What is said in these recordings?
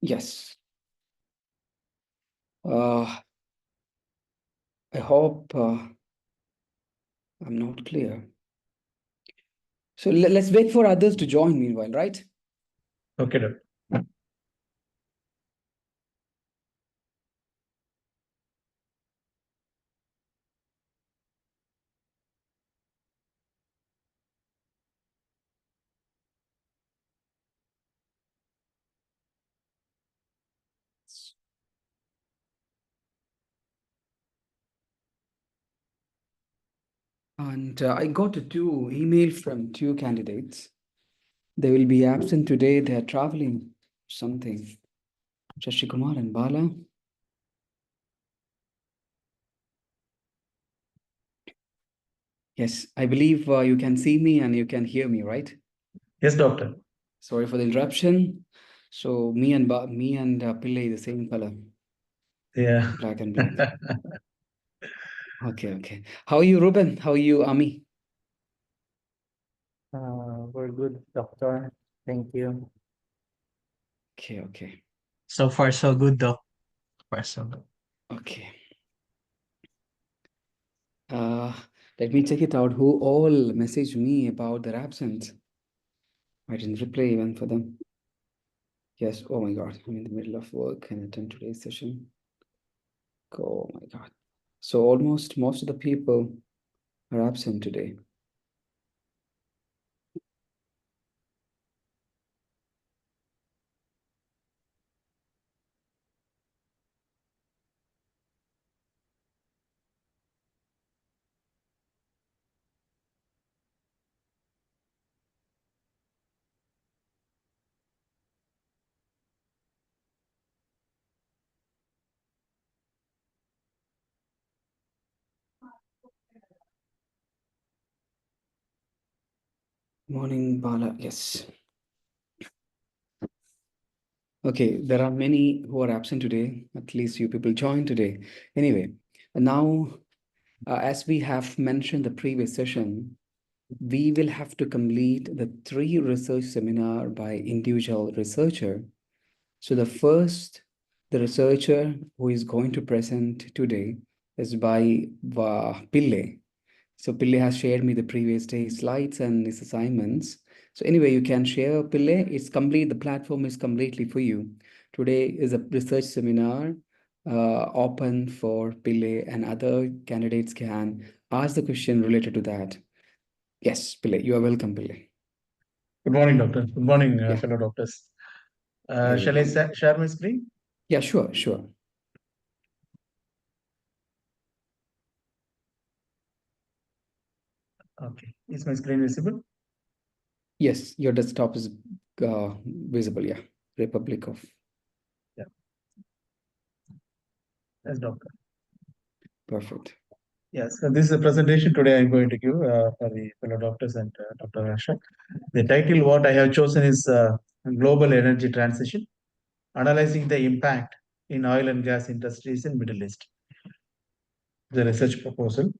Yes. I hope I'm not clear. So let's wait for others to join meanwhile, right? Okay, doctor. And I got two email from two candidates. They will be absent today. They are traveling something. Shashi Kumar and Bala. Yes, I believe you can see me and you can hear me, right? Yes, doctor. Sorry for the interruption. So me and Pillai the same color, Yeah. black and black. Okay. How are you, Ruben? How are you, Ami? We're good, doctor. Thank you. Okay. So far, so good, doc. So far, so good. Okay. Let me check it out. Who all messaged me about their absence? I didn't reply even for them. Yes. Oh my God. I'm in the middle of work and attend today's session. Oh my God. So almost most of the people are absent today. Morning, Bala. Yes. Okay, there are many who are absent today. At least you people joined today. Anyway, now, as we have mentioned the previous session, we will have to complete the 3 research seminar by individual researcher. So the researcher who is going to present today is by Pille. So Pille has shared me the previous day slides and his assignments. So anyway, you can share Pille. It's complete. The platform is completely for you. Today is a research seminar open for Pille, and other candidates can ask the question related to that. Yes, Pille, you are welcome, Pille. Good morning, doctor. Good morning, Yeah. fellow doctors. Very good Shall I morning. share my screen? Yeah, sure. Okay. Is my screen visible? Yes, your desktop is visible. Yeah, Republic of. Yeah. Yes, doctor. Perfect. Yes. So this is a presentation today I'm going to give for the fellow doctors and Dr. Asha. The title what I have chosen is Global Energy Transition, Analyzing the Impact in Oil and Gas Industries in Middle East. The research proposal.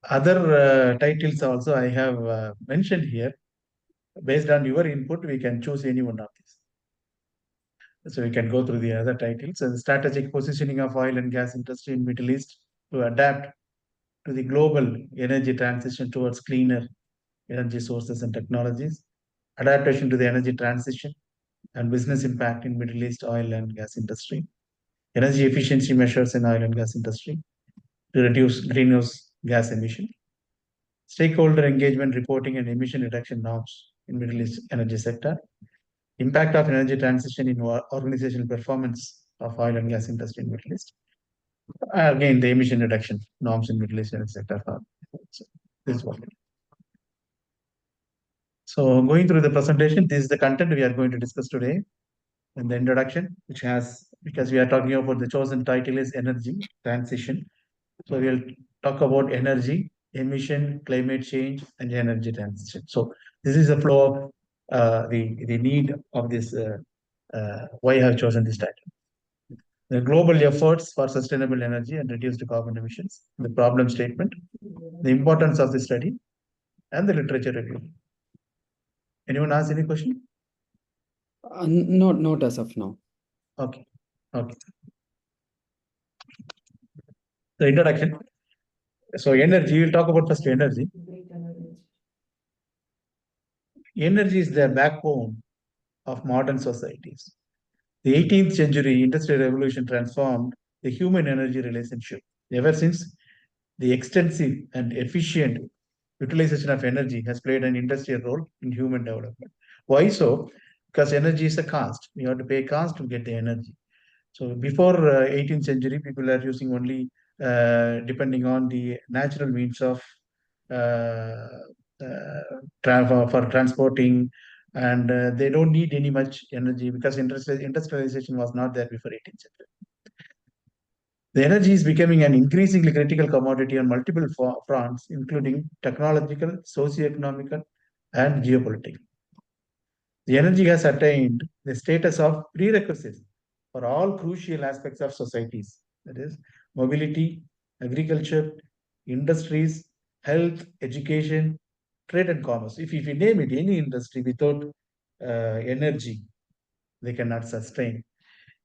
Other titles also I have mentioned here. Based on your input, we can choose any one of these. So we can go through the other titles. So the strategic positioning of oil and gas industry in Middle East to adapt to the global energy transition towards cleaner energy sources and technologies, adaptation to the energy transition and business impact in Middle East oil and gas industry, energy efficiency measures in oil and gas industry to reduce greenhouse gas emission, stakeholder engagement reporting and emission reduction norms in Middle East energy sector, impact of energy transition in organizational performance of oil and gas industry in Middle East. Again, the emission reduction norms in Middle East energy sector. So, this is what. So going through the presentation, this is the content we are going to discuss today. In the introduction, which has, because we are talking about the chosen title is energy transition. So we'll talk about energy, emission, climate change, and energy transition. So this is the flow of the need of this. Why I have chosen this title. The global efforts for sustainable energy and reduced carbon emissions, the problem statement, the importance of the study, and the literature review. Anyone ask any question? Not as of now. Okay. Okay. The introduction. So energy, we'll talk about first energy. Energy is the backbone of modern societies. The 18th century industrial revolution transformed the human energy relationship. Ever since, the extensive and efficient utilization of energy has played an industrial role in human development. Why so? Because energy is a cost. You have to pay cost to get the energy. So before 18th century, people are using only depending on the natural means of uh, travel for transporting, and they don't need any much energy because industrialization was not there before 18th century. The energy is becoming an increasingly critical commodity on multiple fronts, including technological, socio-economical, and geopolitical. The energy has attained the status of prerequisites for all crucial aspects of societies, that is, mobility, agriculture, industries, health, education, trade, and commerce. If you name it, any industry without energy, they cannot sustain.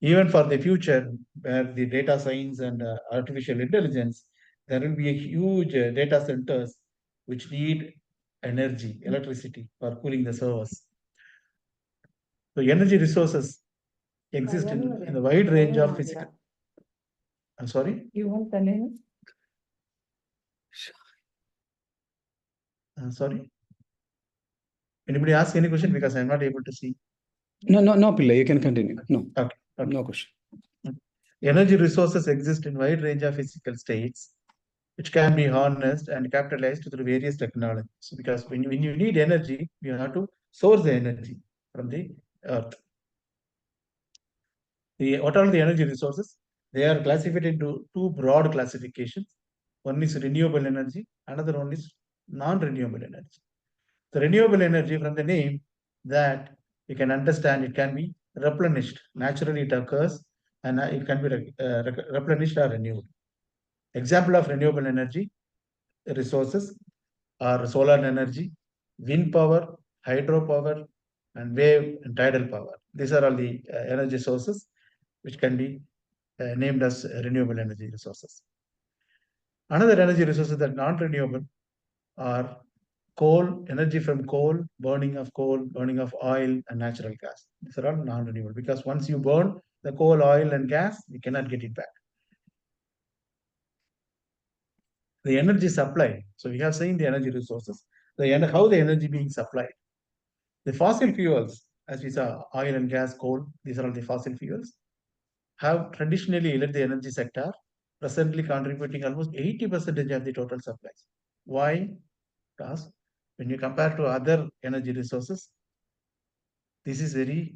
Even for the future, where the data science and artificial intelligence, there will be a huge data centers which need energy, electricity for cooling the servers. So energy resources exist in a wide range of physical. I'm sorry. You want the name? Sorry. Anybody ask any question because I'm not able to see. No, Pillai, you can continue. No, Okay. no question. Energy resources exist in wide range of physical states, which can be harnessed and capitalized through various technologies. Because when you need energy, you have to source the energy from the earth. What are the energy resources? They are classified into two broad classifications. One is renewable energy, another one is non-renewable energy. The renewable energy, from the name, that you can understand, it can be replenished. Naturally, it occurs and it can be replenished or renewed. Example of renewable energy resources are solar energy, wind power, hydropower, and wave and tidal power. These are all the energy sources which can be named as renewable energy resources. Another energy resources that are non-renewable are coal, energy from coal, burning of oil and natural gas. These are all non-renewable because once you burn the coal, oil, and gas, you cannot get it back. The energy supply. So we have seen the energy resources. How the energy being supplied. The fossil fuels, as we saw, oil and gas, coal, these are all the fossil fuels, have traditionally led the energy sector, presently contributing almost 80% of the total supplies. Why? Because when you compare to other energy resources, this is very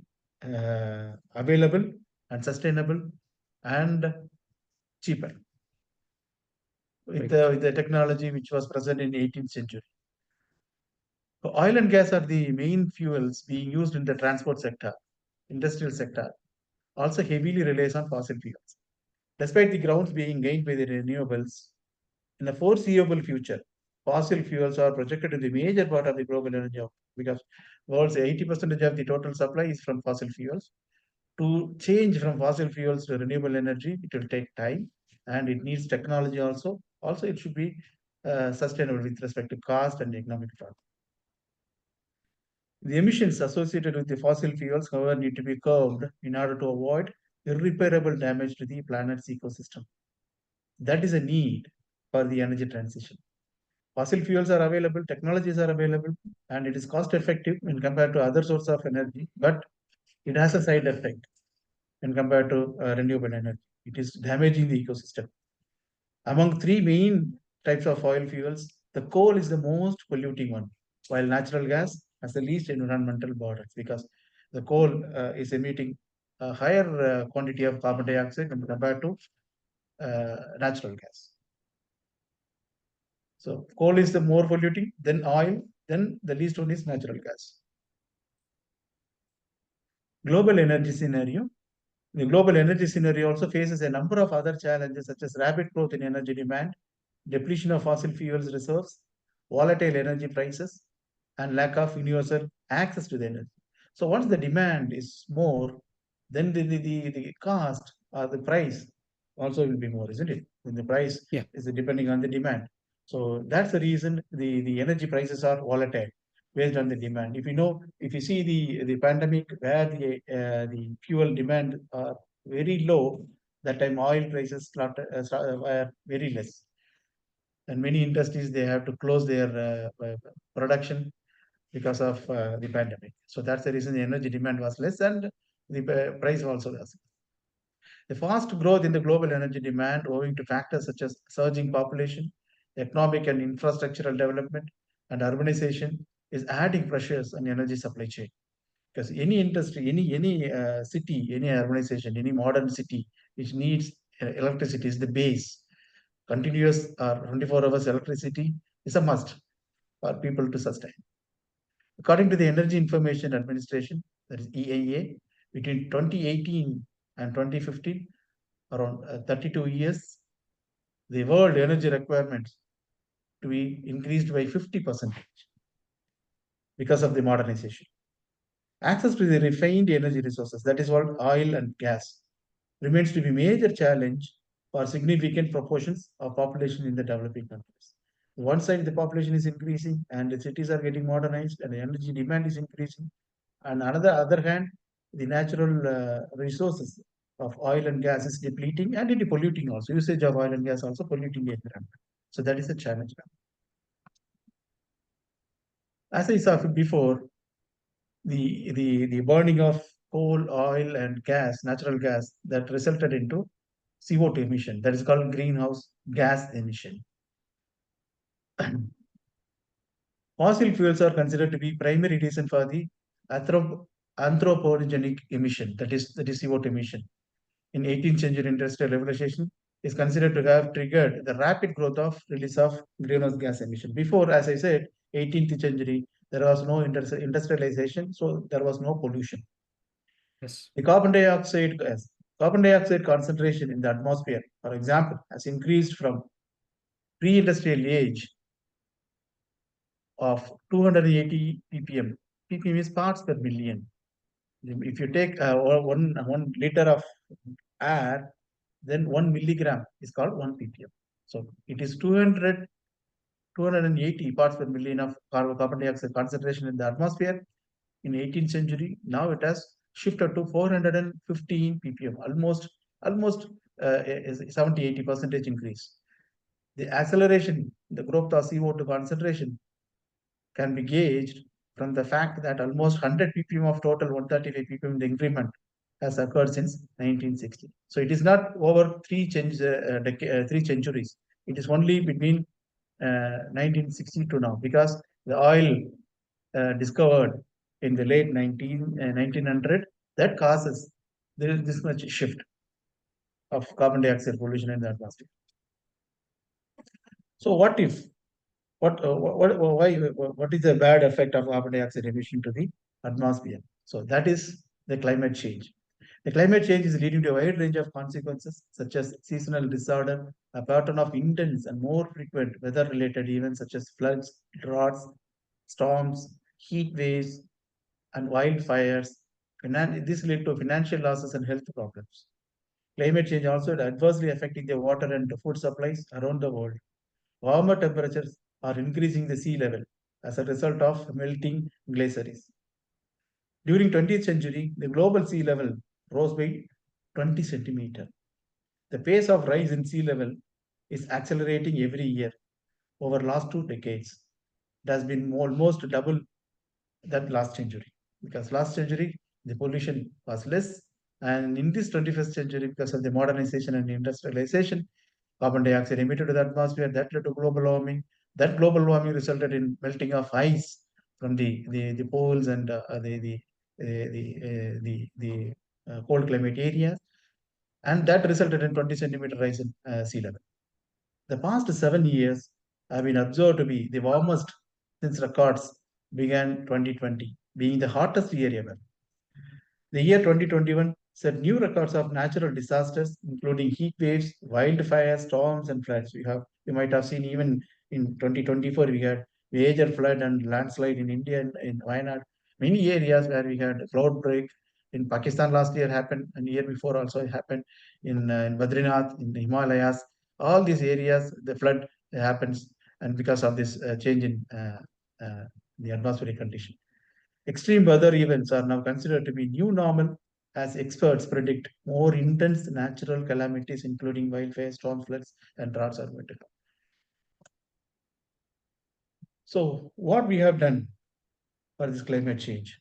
available and sustainable and cheaper with the technology which was present in 18th century. So oil and gas are the main fuels being used in the transport sector, industrial sector, also heavily relies on fossil fuels. Despite the grounds being gained by the renewables, in the foreseeable future, fossil fuels are projected to be a major part of the global energy because world's 80% of the total supply is from fossil fuels. To change from fossil fuels to renewable energy, it will take time and it needs technology also. Also, it should be sustainable with respect to cost and economic value. The emissions associated with the fossil fuels, however, need to be curbed in order to avoid irreparable damage to the planet's ecosystem. That is a need for the energy transition. Fossil fuels are available, technologies are available, and it is cost effective when compared to other sources of energy, but it has a side effect when compared to renewable energy. It is damaging the ecosystem. Among three main types of oil fuels, the coal is the most polluting one, while natural gas has the least environmental burdens because the coal is emitting a higher quantity of carbon dioxide when compared to natural gas. So coal is the more polluting, then oil, then the least one is natural gas. Global energy scenario. The global energy scenario also faces a number of other challenges such as rapid growth in energy demand, depletion of fossil fuels reserves, volatile energy prices, and lack of universal access to the energy. So once the demand is more, then the cost or the price also will be more, isn't it? Then the price Yeah. is depending on the demand. So that's the reason the energy prices are volatile based on the demand. If you see the pandemic where the fuel demand are very low, that time oil prices were very less, and many industries they have to close their production because of the pandemic. So that's the reason the energy demand was less and the price also was. The fast growth in the global energy demand, owing to factors such as surging population, economic and infrastructural development, and urbanization, is adding pressures on energy supply chain. Because any industry, any city, any urbanization, any modern city which needs electricity is the base. Continuous 24 hours electricity is a must for people to sustain. According to the Energy Information Administration, that is EIA, between 2018 and 2015, around 32 years, the world energy requirements to be increased by 50% because of the modernization. Access to the refined energy resources, that is what oil and gas, remains to be major challenge for significant proportions of population in the developing countries. One side, the population is increasing and the cities are getting modernized and the energy demand is increasing. And another other hand, the natural resources of oil and gas is depleting and it is polluting also. Usage of oil and gas also polluting the environment. So that is a challenge now. As I saw before, the burning of coal, oil, and gas, natural gas, that resulted into CO2 emission. That is called greenhouse gas emission. Fossil fuels are considered to be primary reason for the anthropogenic emission, that is CO2 emission. In 18th century industrial revolution is considered to have triggered the rapid growth of release of greenhouse gas emission. Before, as I said, 18th century, there was no industrialization, so there was no pollution. Yes. The carbon dioxide concentration in the atmosphere, for example, has increased from pre-industrial age of 280 ppm. ppm is parts per million. If you take 1 liter of air, then 1 milligram is called 1 ppm. So it is 280 parts per million of carbon dioxide concentration in the atmosphere in 18th century. Now it has shifted to 415 ppm, almost 70-80% increase. The acceleration, the growth of CO2 concentration can be gauged from the fact that almost 100 ppm of total 135 ppm the increment has occurred since 1960. So it is not over three centuries. It is only between 1960 to now, because the oil discovered in the late 1900 that causes there is this much shift of carbon dioxide pollution in the atmosphere. So what if what is the bad effect of carbon dioxide emission to the atmosphere? So that is the climate change. The climate change is leading to a wide range of consequences, such as seasonal disorder, a pattern of intense and more frequent weather-related events such as floods, droughts, storms, heat waves, and wildfires. This led to financial losses and health problems. Climate change also adversely affecting the water and food supplies around the world. Warmer temperatures are increasing the sea level as a result of melting glaciers. During 20th century, the global sea level rose by 20 centimeters. The pace of rise in sea level is accelerating every year over last 2 decades. It has been almost double that last century, because last century the pollution was less, and in this 21st century, because of the modernization and industrialization, carbon dioxide emitted to the atmosphere that led to global warming. That global warming resulted in melting of ice from the poles and the cold climate areas, and that resulted in 20 centimeter rise in sea level. The past 7 years have been observed to be the warmest since records began 2020, being the hottest year ever. The year 2021 set new records of natural disasters, including heat waves, wildfires, storms, and floods. You might have seen even in 2024 we had major flood and landslide in India and in Wayanad. Many areas where we had cloud break In Pakistan last year happened, and year before also it happened in Badrinath, in the Himalayas. All these areas, the flood happens, and because of this change in uh, the atmospheric condition. Extreme weather events are now considered to be new normal as experts predict more intense natural calamities, including wildfires, storm floods, and droughts are going to come. So, what we have done for this climate change?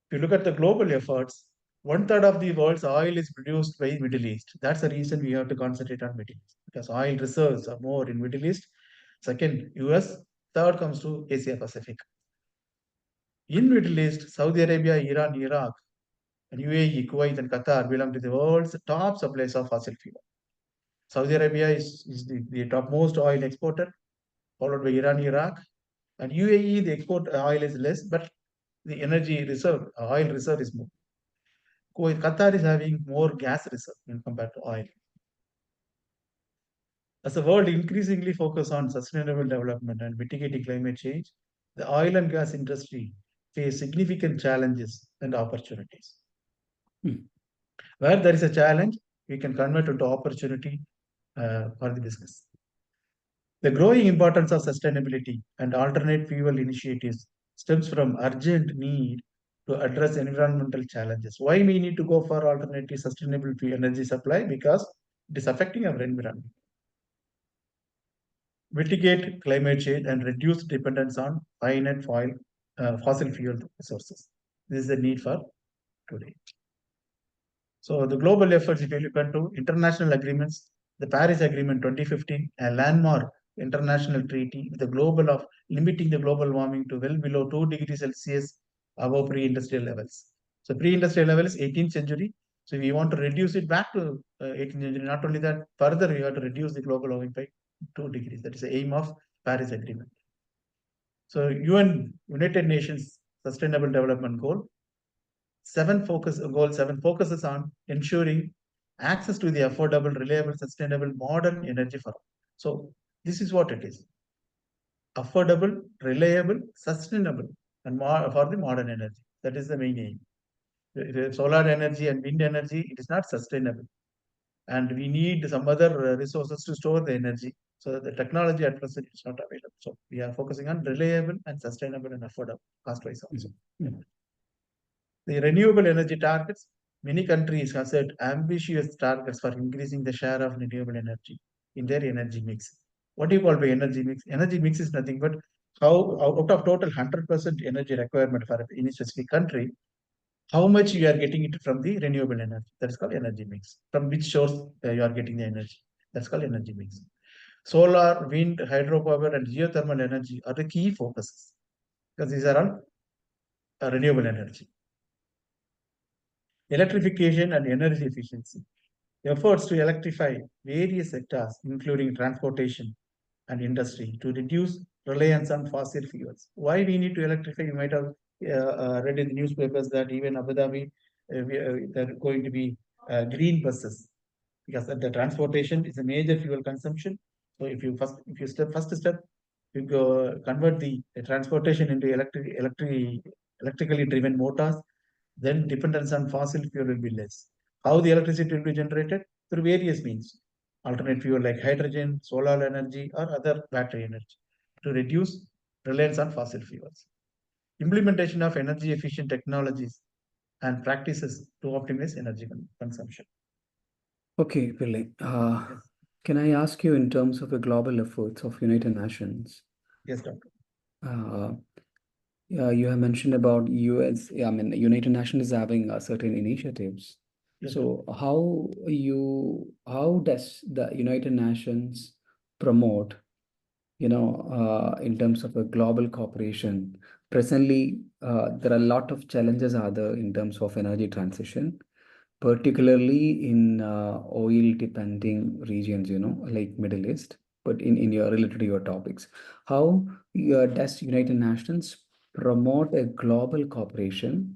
If you look at the global efforts, one third of the world's oil is produced by Middle East. That's the reason we have to concentrate on Middle East because oil reserves are more in Middle East. Second, US. Third comes to Asia Pacific. In Middle East, Saudi Arabia, Iran, Iraq, and UAE, Kuwait, and Qatar belong to the world's top suppliers of fossil fuel. Saudi Arabia is the topmost oil exporter, followed by Iran, Iraq, and UAE. The export oil is less, but the energy reserve, oil reserve is more. Qatar is having more gas reserve when compared to oil. As the world increasingly focus on sustainable development and mitigating climate change, the oil and gas industry face significant challenges and opportunities. Hmm. Where there is a challenge, we can convert into opportunity for the business. The growing importance of sustainability and alternate fuel initiatives stems from urgent need to address environmental challenges. Why we need to go for alternative sustainable energy supply? Because it is affecting our environment. Mitigate climate change and reduce dependence on finite fossil fuel resources. This is the need for today. So the global efforts, if you look into international agreements, the Paris Agreement 2015, a landmark international treaty with the global of limiting the global warming to well below 2 degrees Celsius above pre-industrial levels. So pre-industrial level is 18th century. So we want to reduce it back to 18th century. Not only that, further we have to reduce the global warming by 2 degrees. That is the aim of Paris Agreement. So United Nations Sustainable Development Goal seven focuses on ensuring access to the affordable, reliable, sustainable, modern energy for all. So this is what it is: affordable, reliable, sustainable, and for the modern energy. That is the main aim. The solar energy and wind energy, it is not sustainable, and we need some other resources to store the energy. So the technology at present is not available. So we are focusing on reliable and sustainable and affordable, cost-wise also. Hmm. The renewable energy targets, many countries have set ambitious targets for increasing the share of renewable energy in their energy mix. What do you call by energy mix? Energy mix is nothing but how out of total 100% energy requirement for any specific country, how much you are getting it from the renewable energy. That is called energy mix. From which source you are getting the energy. That's called energy mix. Solar, wind, hydropower, and geothermal energy are the key focuses because these are all renewable energy. Electrification and energy efficiency. Efforts to electrify various sectors, including transportation and industry, to reduce reliance on fossil fuels. Why we need to electrify? You might have read in the newspapers that even Abu Dhabi, there are going to be green buses because the transportation is a major fuel consumption. So if you first step, you go convert the transportation into electrically driven motors, then dependence on fossil fuel will be less. How the electricity will be generated? Through various means. Alternate fuel like hydrogen, solar energy, or other battery energy to reduce reliance on fossil fuels. Implementation of energy efficient technologies and practices to optimize energy consumption. Okay, Pillai. Yes, Can I ask you in terms of the global efforts of United Nations? yes, doctor. Uh, you have mentioned about US, I mean, United Nations is having certain initiatives. Yes, So how does the United Nations promote, in terms of a global cooperation? Presently, there are a lot of challenges are there in terms of energy transition, particularly in oil depending regions, like Middle East, but in your related to your topics. How does United Nations promote a global cooperation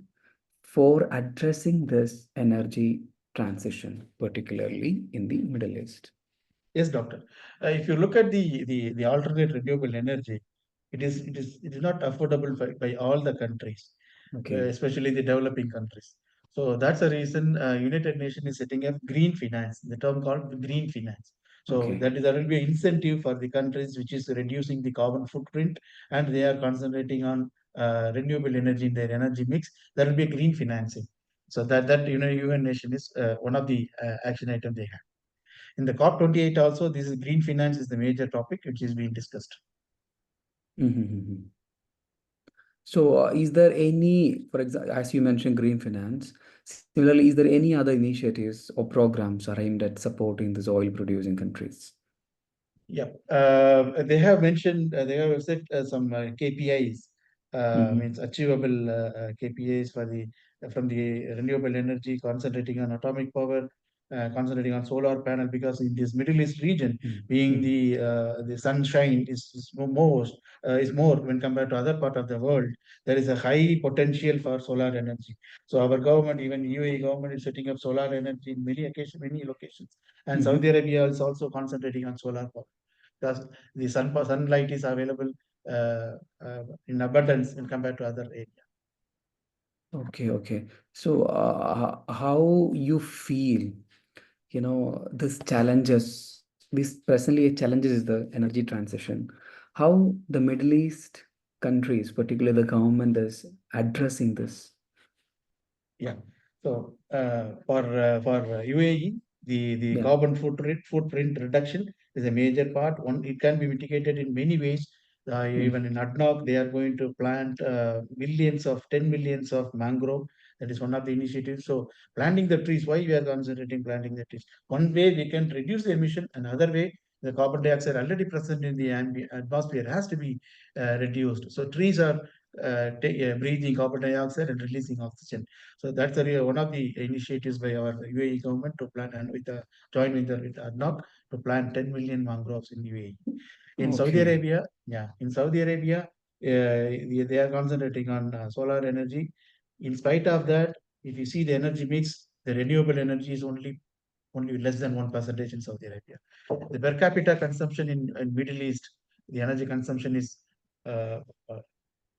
for addressing this energy transition, particularly in the Middle East? Yes, doctor. If you look at the alternate renewable energy, it is not affordable by all the countries, Okay. especially the developing countries. So that's the reason United Nations is setting up green finance, the term called green finance. So Okay. that will be an incentive for the countries which is reducing the carbon footprint, and they are concentrating on renewable energy in their energy mix. There will be a green financing. So that UN nation is one of the action item they have. In the COP28 also, this is green finance is the major topic which is being discussed. Mm-hmm. So, is there any, for example, as you mentioned, green finance, similarly, is there any other initiatives or programs are aimed at supporting these oil producing countries? Yeah, they have mentioned, they have set some KPIs, Mm-hmm. means achievable KPIs for the from the renewable energy, concentrating on atomic power, concentrating on solar panel, because in this Middle East region, being Mm-hmm. the sunshine is more when compared to other part of the world. There is a high potential for solar energy. So our government, even UAE government, is setting up solar energy in many occasions, many locations, and Saudi Mm-hmm. Arabia is also concentrating on solar power because the sunlight is available uh, in abundance when compared to other areas. Okay, okay. So, how you feel, this challenges, this presently challenges is the energy transition. How the Middle East countries, particularly the government, is addressing this? Yeah. So for UAE, the Yeah. carbon footprint reduction is a major part. One, it can be mitigated in many ways. Even in ADNOC, they are going to plant millions of 10 millions of mangrove. That is one of the initiatives. So planting the trees. Why we are concentrating planting the trees? One way we can reduce the emission. Another way, the carbon dioxide already present in the atmosphere has to be reduced. So trees are breathing carbon dioxide and releasing oxygen. So that's one of the initiatives by our UAE government to plant and with a joint venture with ADNOC to plant 10 million mangroves in UAE. In Saudi Okay. Arabia, in Saudi Arabia, they are concentrating on solar energy. In spite of that, if you see the energy mix, the renewable energy is only less than 1% in Saudi Arabia. The per capita consumption in Middle East, the energy consumption is uh,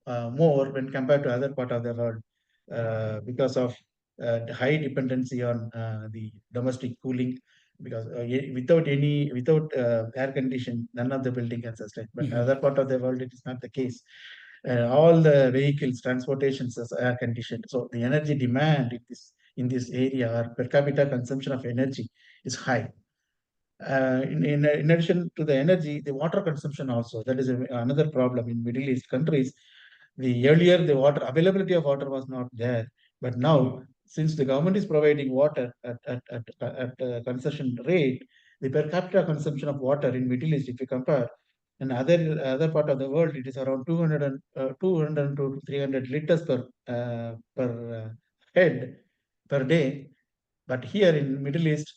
uh, more when compared to other part of the world because of the high dependency on the domestic cooling. Because without air condition, none of the building can sustain. But Mhm. other part of the world, it is not the case. All the vehicles, transportations is air conditioned. So the energy demand in this area or per capita consumption of energy is high. In addition to the energy, the water consumption also, that is another problem in Middle East countries. The earlier the water availability of water was not there, but now since the government is providing water at concession rate, the per capita consumption of water in Middle East, if you compare, in other part of the world, it is around 200 to 300 liters per head per day. But here in Middle East,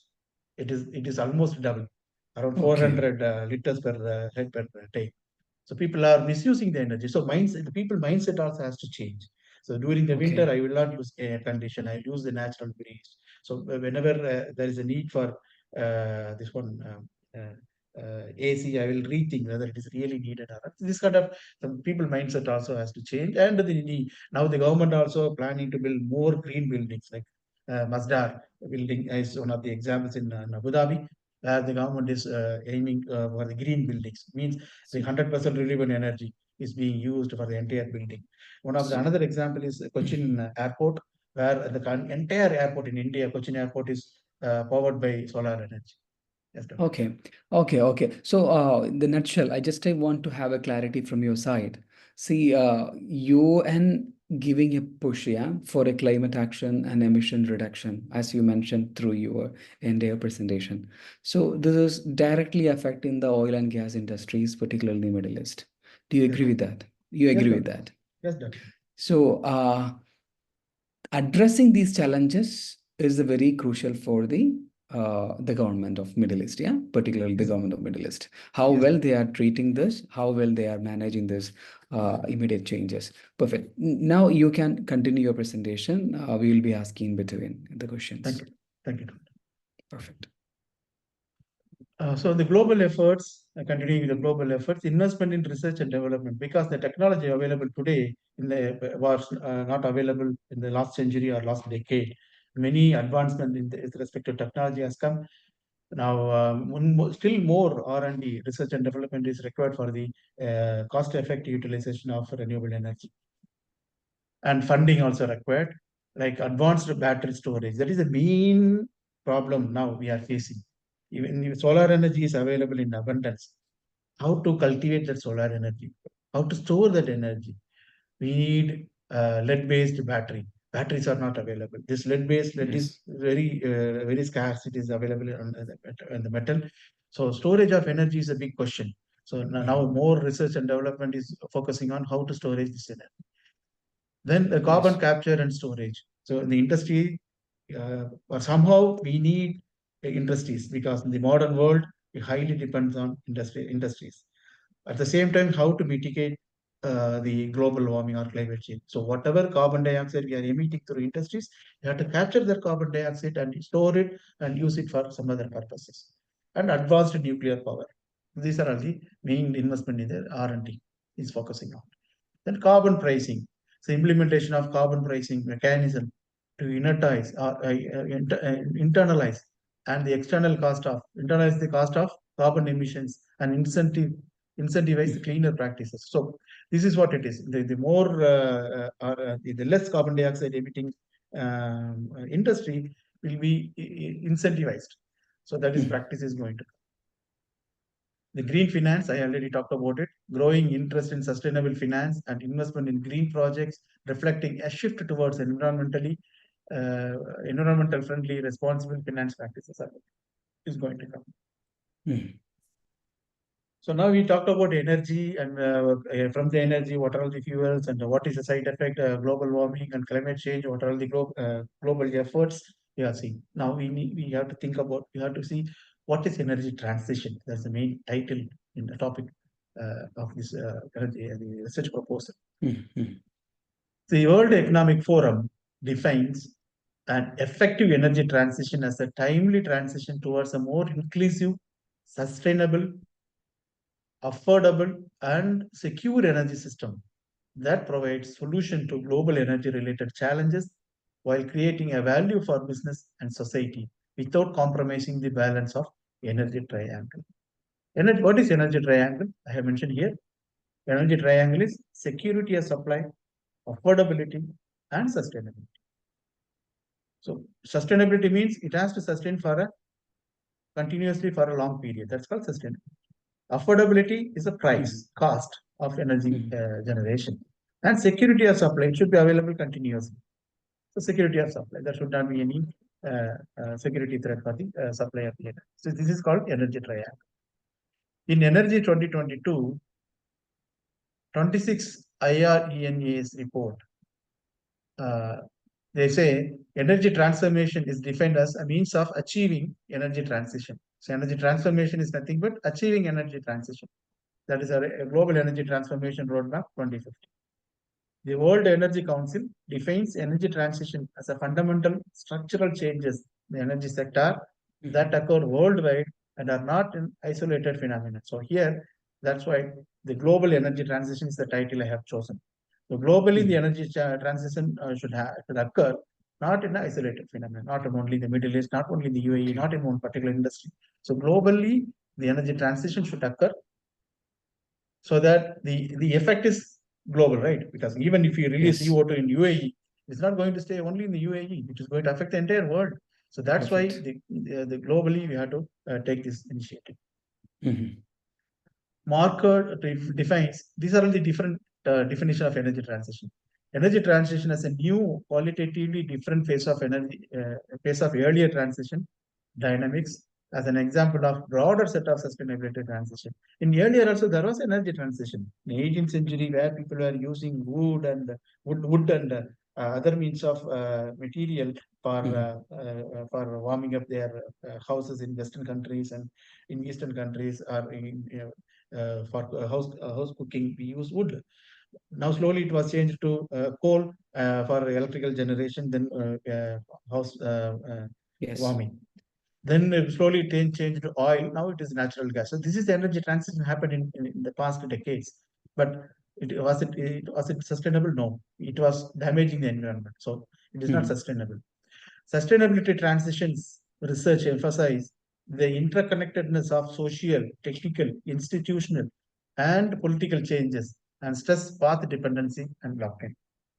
it is almost double, around Okay. 400 liters per head per day. So people are misusing the energy. So the people mindset also has to change. So during the winter, Okay. I will not use air condition. I use the natural breeze. So whenever there is a need for this one AC, I will rethink whether it is really needed or not. This kind of some people mindset also has to change. And now the government also planning to build more green buildings like Masdar building is one of the examples in Abu Dhabi, where the government is aiming for the green buildings. Means the 100% renewable energy is being used for the entire building. So, Another example is Cochin Airport, where the entire airport in India, Cochin Airport, is powered by solar energy. Yes, Doctor. okay, okay. So, the nutshell, I want to have a clarity from your side. See, UN giving a push, yeah, for a climate action and emission reduction, as you mentioned through your entire presentation. So, this is directly affecting the oil and gas industries, particularly Middle East. Do you Yes, agree with Doctor. that? You Yes, agree with Doctor. that? Yes, Doctor. So, addressing these challenges is very crucial for the government of Middle East, yeah, particularly the Yes, government of Middle East. How yes, well Doctor. they are treating this, how well they are managing this immediate changes. Perfect. Now you can continue your presentation. We will be asking between the Thank questions. you. Thank you, Doctor. Perfect. So the global efforts, continuing with the global efforts, investment in research and development, because the technology available today was not available in the last century or last decade. Many advancement with respect to technology has come. Now, still more R&D, research and development, is required for the cost-effective utilization of renewable energy. And funding also required, like advanced battery storage. That is the main problem now we are facing. Even if solar energy is available in abundance, how to cultivate that solar energy, how to store that energy. We need lead-based battery. Batteries are not available. This lead-based lead is very scarce. It is available on the metal. So storage of energy is a big question. So now more research and development is focusing on how to storage this energy. Then the carbon capture and storage. So in the industry, or somehow we need industries, because in the modern world, it highly depends on industries. At the same time, how to mitigate the global warming or climate change. So whatever carbon dioxide we are emitting through industries, you have to capture that carbon dioxide and store it and use it for some other purposes. And advanced nuclear power. These are all the main investment in the R&D is focusing on. Then carbon pricing. So implementation of carbon pricing mechanism to internalize and the external cost of internalize the cost of carbon emissions and incentivize the cleaner practices. So this is what it is. The more the less carbon dioxide emitting industry will be incentivized. So that is practice is going to. The green finance, I already talked about it. Growing interest in sustainable finance and investment in green projects, reflecting a shift towards environmental friendly, responsible finance practices is going to come. So now we talked about energy, and from the energy, what are all the fuels and what is the side effect, global warming and climate change, what are all the global efforts we are seeing. Now we have to think about, we have to see what is energy transition. That's the main title in the topic of this energy the research proposal. The World Economic Forum defines an effective energy transition as a timely transition towards a more inclusive, sustainable, affordable and secure energy system that provides solution to global energy related challenges while creating a value for business and society without compromising the balance of energy triangle. What is energy triangle? I have mentioned here. Energy triangle is security of supply, affordability and sustainability. So sustainability means it has to sustain for a continuously for a long period. That's called sustainability. Affordability is a price, cost of energy generation. And security of supply, it should be available continuously. So security of supply, there should not be any security threat for the supply of the energy. So this is called energy triangle. In Energy 2022, 26 IRENA's report, they say energy transformation is defined as a means of achieving energy transition. So energy transformation is nothing but achieving energy transition. That is a global energy transformation roadmap 2050. The World Energy Council defines energy transition as a fundamental structural changes in the energy sector that occur worldwide and are not an isolated phenomenon. So here, that's why the global energy transition is the title I have chosen. So globally, the energy transition should occur not in an isolated phenomenon, not only in the Middle East, not only in the UAE, not in one particular industry. So globally, the energy transition should occur so that the effect is global, right? Because even if you release CO2 in UAE, it's not going to stay only in the UAE. It is going to affect the entire world. So that's why the globally we have to take this initiative. Marker defines, these are all the different definition of energy transition. Energy transition as a new qualitatively different phase of energy, phase of earlier transition dynamics as an example of broader set of sustainability transition. In earlier also there was energy transition. In the 18th century where people were using wood and other means of material for warming up their houses in Western countries and in Eastern countries, or in for house cooking we use wood. Now slowly it was changed to coal for electrical generation, then house warming. Then slowly it changed to oil. Now it is natural gas. So this is the energy transition happened in the past decades. But was it sustainable? No, it was damaging the environment. So it is not sustainable. Sustainability transitions research emphasize the interconnectedness of social, technical, institutional, and political changes and stress path dependency and blockchain.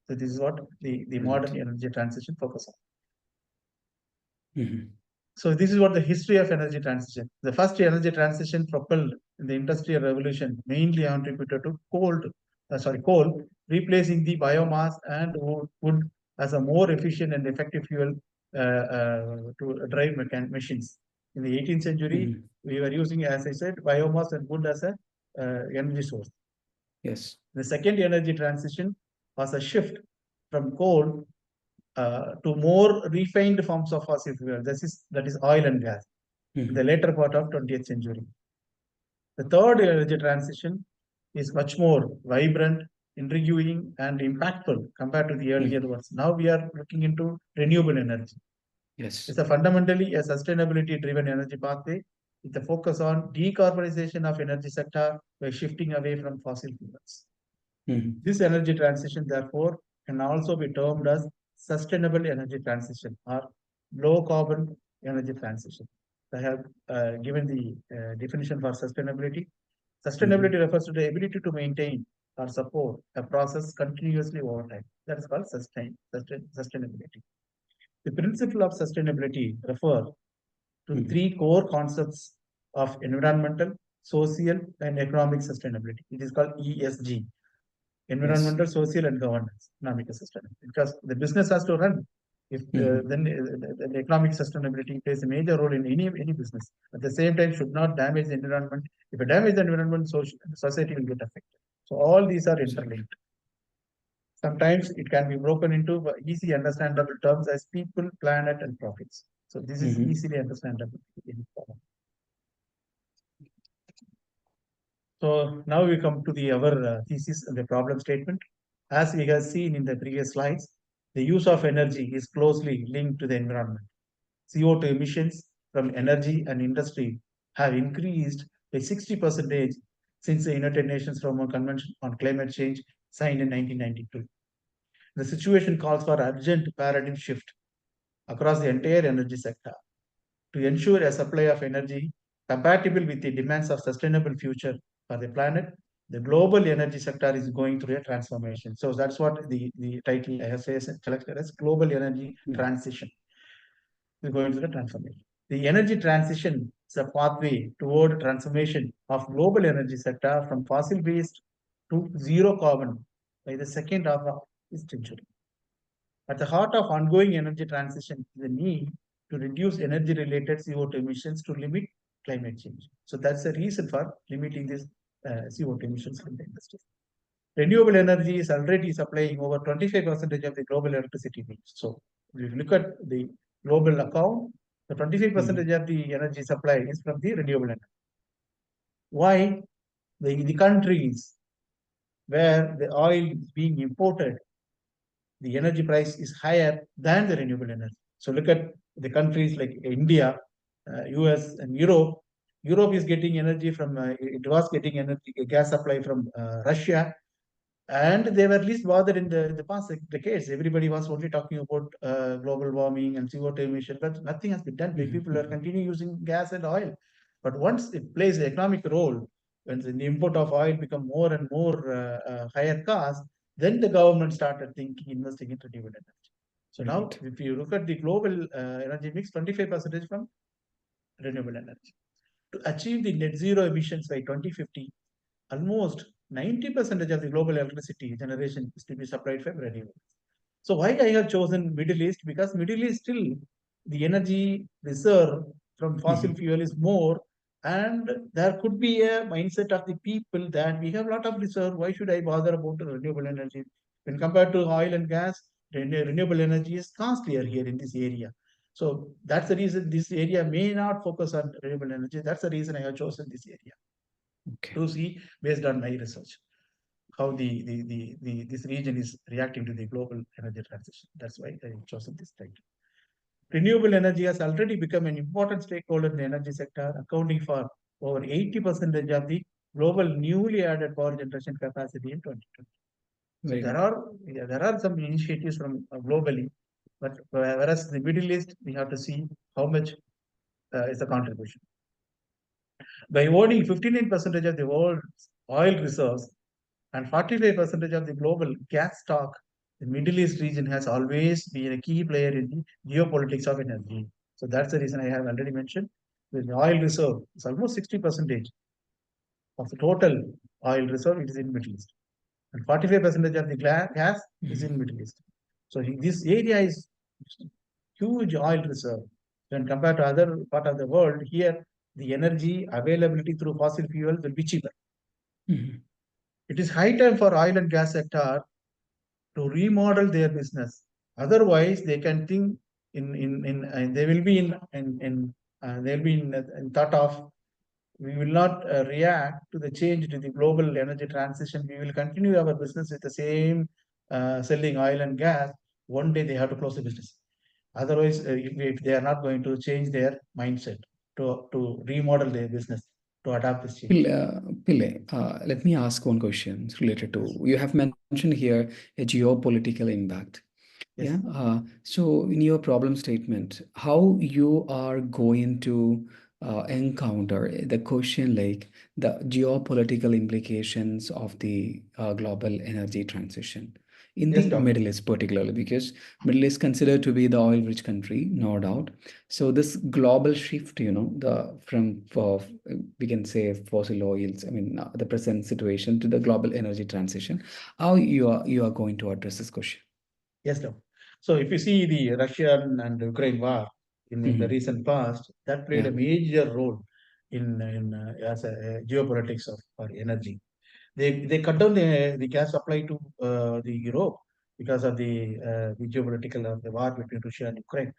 So this is what the modern energy transition focus on. So this is what the history of energy transition. The first energy transition propelled in the industrial revolution mainly attributed to coal, replacing the biomass and wood as a more efficient and effective fuel to drive machines. In the 18th century, we were using, as I said, biomass and wood as a energy source. Yes. The second energy transition was a shift from coal to more refined forms of fossil fuel. That is oil and gas. In the later part of 20th century. The third energy transition is much more vibrant, intriguing, and impactful compared to the earlier ones. Now we are looking into renewable energy. Yes. It's a fundamentally a sustainability-driven energy pathway with a focus on decarbonization of energy sector by shifting away from fossil fuels. This energy transition, therefore, can also be termed as sustainable energy transition or low carbon energy transition. I have given the definition for sustainability. Sustainability refers to the ability to maintain or support a process continuously over time. That is called sustainability. The principle of sustainability refer to three core concepts of environmental, social, and economic sustainability. It is called ESG. Environmental, social, and governance, economic sustainability. Because the business has to run. If then the economic sustainability plays a major role in any business. At the same time, should not damage the environment. If it damage the environment, society will get affected. So all these are interlinked. Sometimes it can be broken into easy understandable terms as people, planet, and profits. So this is easily understandable. So now we come to our thesis and the problem statement. As we have seen in the previous slides, the use of energy is closely linked to the environment. CO2 emissions from energy and industry have increased by 60% since the United Nations Rome Convention on Climate Change signed in 1992. The situation calls for urgent paradigm shift across the entire energy sector to ensure a supply of energy compatible with the demands of sustainable future for the planet. The global energy sector is going through a transformation. So that's what the title I have selected as global energy transition. Is going through the transformation. The energy transition is a pathway toward transformation of global energy sector from fossil based to zero carbon by the second half of this century. At the heart of ongoing energy transition is the need to reduce energy-related CO2 emissions to limit climate change. So that's the reason for limiting this CO2 emissions from the industry. Renewable energy is already supplying over 25% of the global electricity needs. So if you look at the global account, the 25% of the energy supply is from the renewable energy. Why? The countries where the oil is being imported, the energy price is higher than the renewable energy. So look at the countries like India, US, and Europe. Europe is getting energy from, it was getting energy, gas supply from Russia, and they were least bothered in the past decades. Everybody was only talking about global warming and CO2 emission, but nothing has been done. People are continuing using gas and oil. But once it plays an economic role, when the import of oil become more and more higher cost, then the government started thinking, investing in renewable energy. So now, if you look at the global energy mix, 25% from renewable energy. To achieve the net zero emissions by 2050, almost 90% of the global electricity generation is to be supplied from renewables. So why I have chosen Middle East? Because Middle East still the energy reserve from fossil fuel is more, and there could be a mindset of the people that we have a lot of reserve. Why should I bother about renewable energy? When compared to oil and gas, renewable energy is costlier here in this area. So that's the reason this area may not focus on renewable energy. That's the reason I have chosen this area. To see based on my research how this region is reacting to the global energy transition. That's why I chosen this title. Renewable energy has already become an important stakeholder in the energy sector, accounting for over 80% of the global newly added power generation capacity in 2020. So there are some initiatives from globally But whereas the Middle East, we have to see how much is the contribution. By owning 59% of the world's oil reserves and 45% of the global gas stock, the Middle East region has always been a key player in the geopolitics of energy. So that's the reason I have already mentioned. The oil reserve is almost 60% of the total oil reserve. It is in Middle East, and 45% of the gas is in Middle East. So this area is huge oil reserve. When compared to other part of the world, here the energy availability through fossil fuels will be cheaper. Mhm. It is high time for oil and gas sector to remodel their business. Otherwise, they can think they will be they'll be in thought of, we will not react to the change to the global energy transition. We will continue our business with the same selling oil and gas. One day they have to close the business. Otherwise, if they are not going to change their mindset to remodel their business to adapt this change. Pille, let me ask one question related to, you have mentioned here a geopolitical impact. Yes. Yeah. So in your problem statement, how you are going to encounter the question like the geopolitical implications of the global energy transition in Yes, the doctor. Middle East, particularly because Middle East considered to be the oil-rich country, no doubt. So this global shift, the from we can say fossil oils, I mean the present situation to the global energy transition, how you are going to address this question? Yes, doctor. So if you see the Russian and Ukraine war in the recent past, that played Yeah. a major role in as a geopolitics of for energy. They cut down the gas supply to the Europe because of the geopolitical of the war between Russia and Ukraine.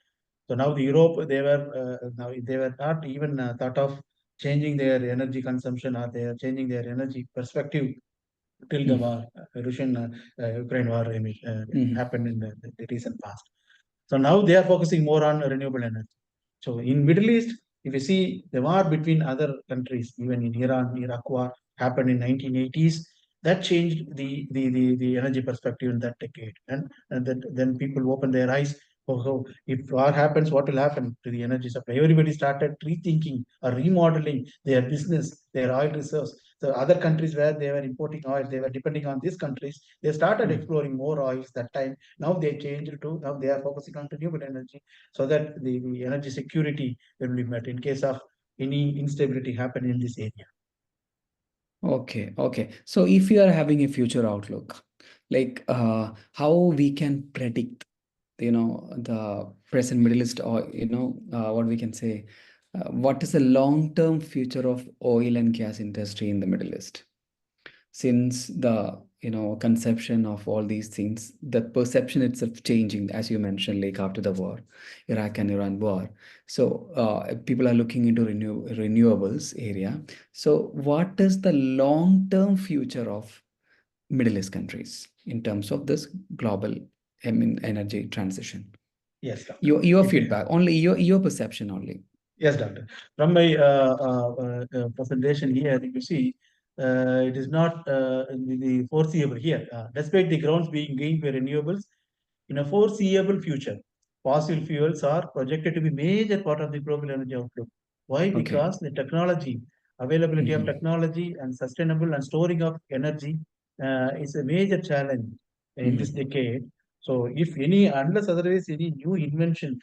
So now the Europe, they were not even thought of changing their energy consumption, or they are changing their energy perspective till the war, Russian Ukraine war, happened in the recent past. So now they are focusing more on renewable energy. So in Middle East, if you see the war between other countries, even in Iran, Iraq war happened in 1980s. That changed the energy perspective in that decade, and then people opened their eyes. Oh, oh, if war happens, what will happen to the energy supply? Everybody started rethinking or remodeling their business, their oil reserves. So other countries where they were importing oil, they were depending on these countries. They started exploring more oils that time. Now they changed to, now they are focusing on renewable energy, so that the energy security will be met in case of any instability happen in this area. Okay. So if you are having a future outlook, like how we can predict, the present Middle East, or what we can say, what is the long-term future of oil and gas industry in the Middle East? Since the conception of all these things, the perception itself changing, as you mentioned, like after the war, Iraq and Iran war. So people are looking into renewables area. So what is the long-term future of Middle East countries in terms of this global, I mean, energy transition? Yes, doctor. Your feedback, only your perception only. Yes, doctor. From my presentation here, you see, it is not the foreseeable here. Despite the grounds being gained by renewables, in a foreseeable future, fossil fuels are projected to be major part of the global energy outlook. Why? Okay. Because the technology, availability of technology and sustainable and storing of energy is a major challenge in this decade. So if any, unless otherwise any new invention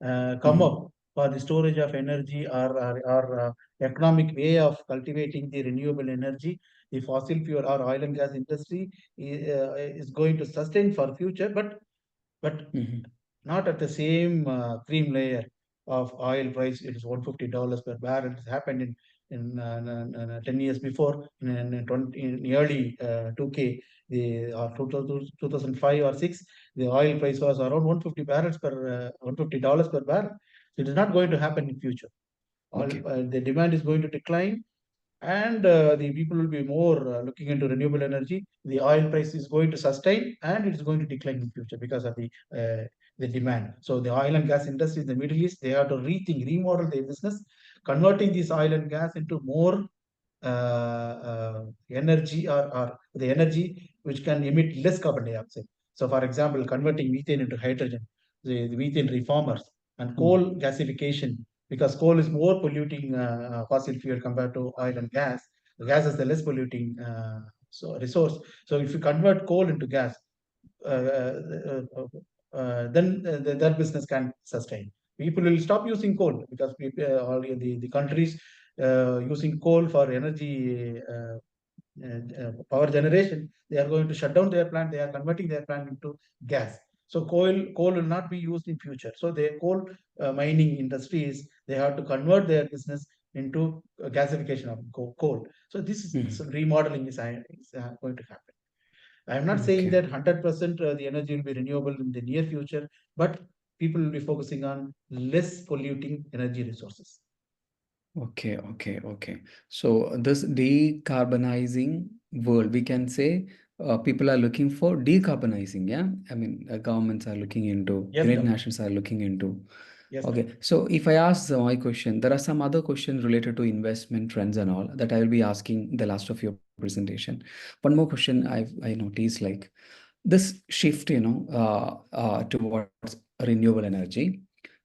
come up for the storage of energy, or economic way of cultivating the renewable energy, the fossil fuel or oil and gas industry is going to sustain for future, but not at the same cream layer of oil price. It is $150 per barrel. It happened in 10 years before, in early 2K, the 2005 or 6, the oil price was around 150 barrels per $150 per barrel. So it is not going to happen in future. The demand is going to decline, and the people will be more looking into renewable energy. The oil price is going to sustain, and it's going to decline in future because of the demand. So the oil and gas industry in the Middle East, they have to rethink, remodel their business, converting this oil and gas into more energy, or the energy which can emit less carbon dioxide. So, for example, converting methane into hydrogen, the methane reformers, and coal gasification, because coal is more polluting fossil fuel compared to oil and gas. The gas is the less polluting resource. So if you convert coal into gas, then that business can sustain. People will stop using coal because all the countries using coal for energy power generation, they are going to shut down their plant. They are converting their plant into gas. So coal will not be used in future. So the coal mining industries, they have to convert their business into gasification of coal. So this is remodeling is going to happen. I am not saying that 100% the energy will be renewable in the near future, but people will be focusing on less polluting energy resources. Okay. So this decarbonizing world, we can say people are looking for decarbonizing, yeah? I mean, governments are looking into, Yes, United Doctor. Nations are looking into. Yes, Okay, Doctor. so if I ask my question, there are some other questions related to investment trends and all that I will be asking the last of your presentation. One more question I noticed, like this shift, towards renewable energy,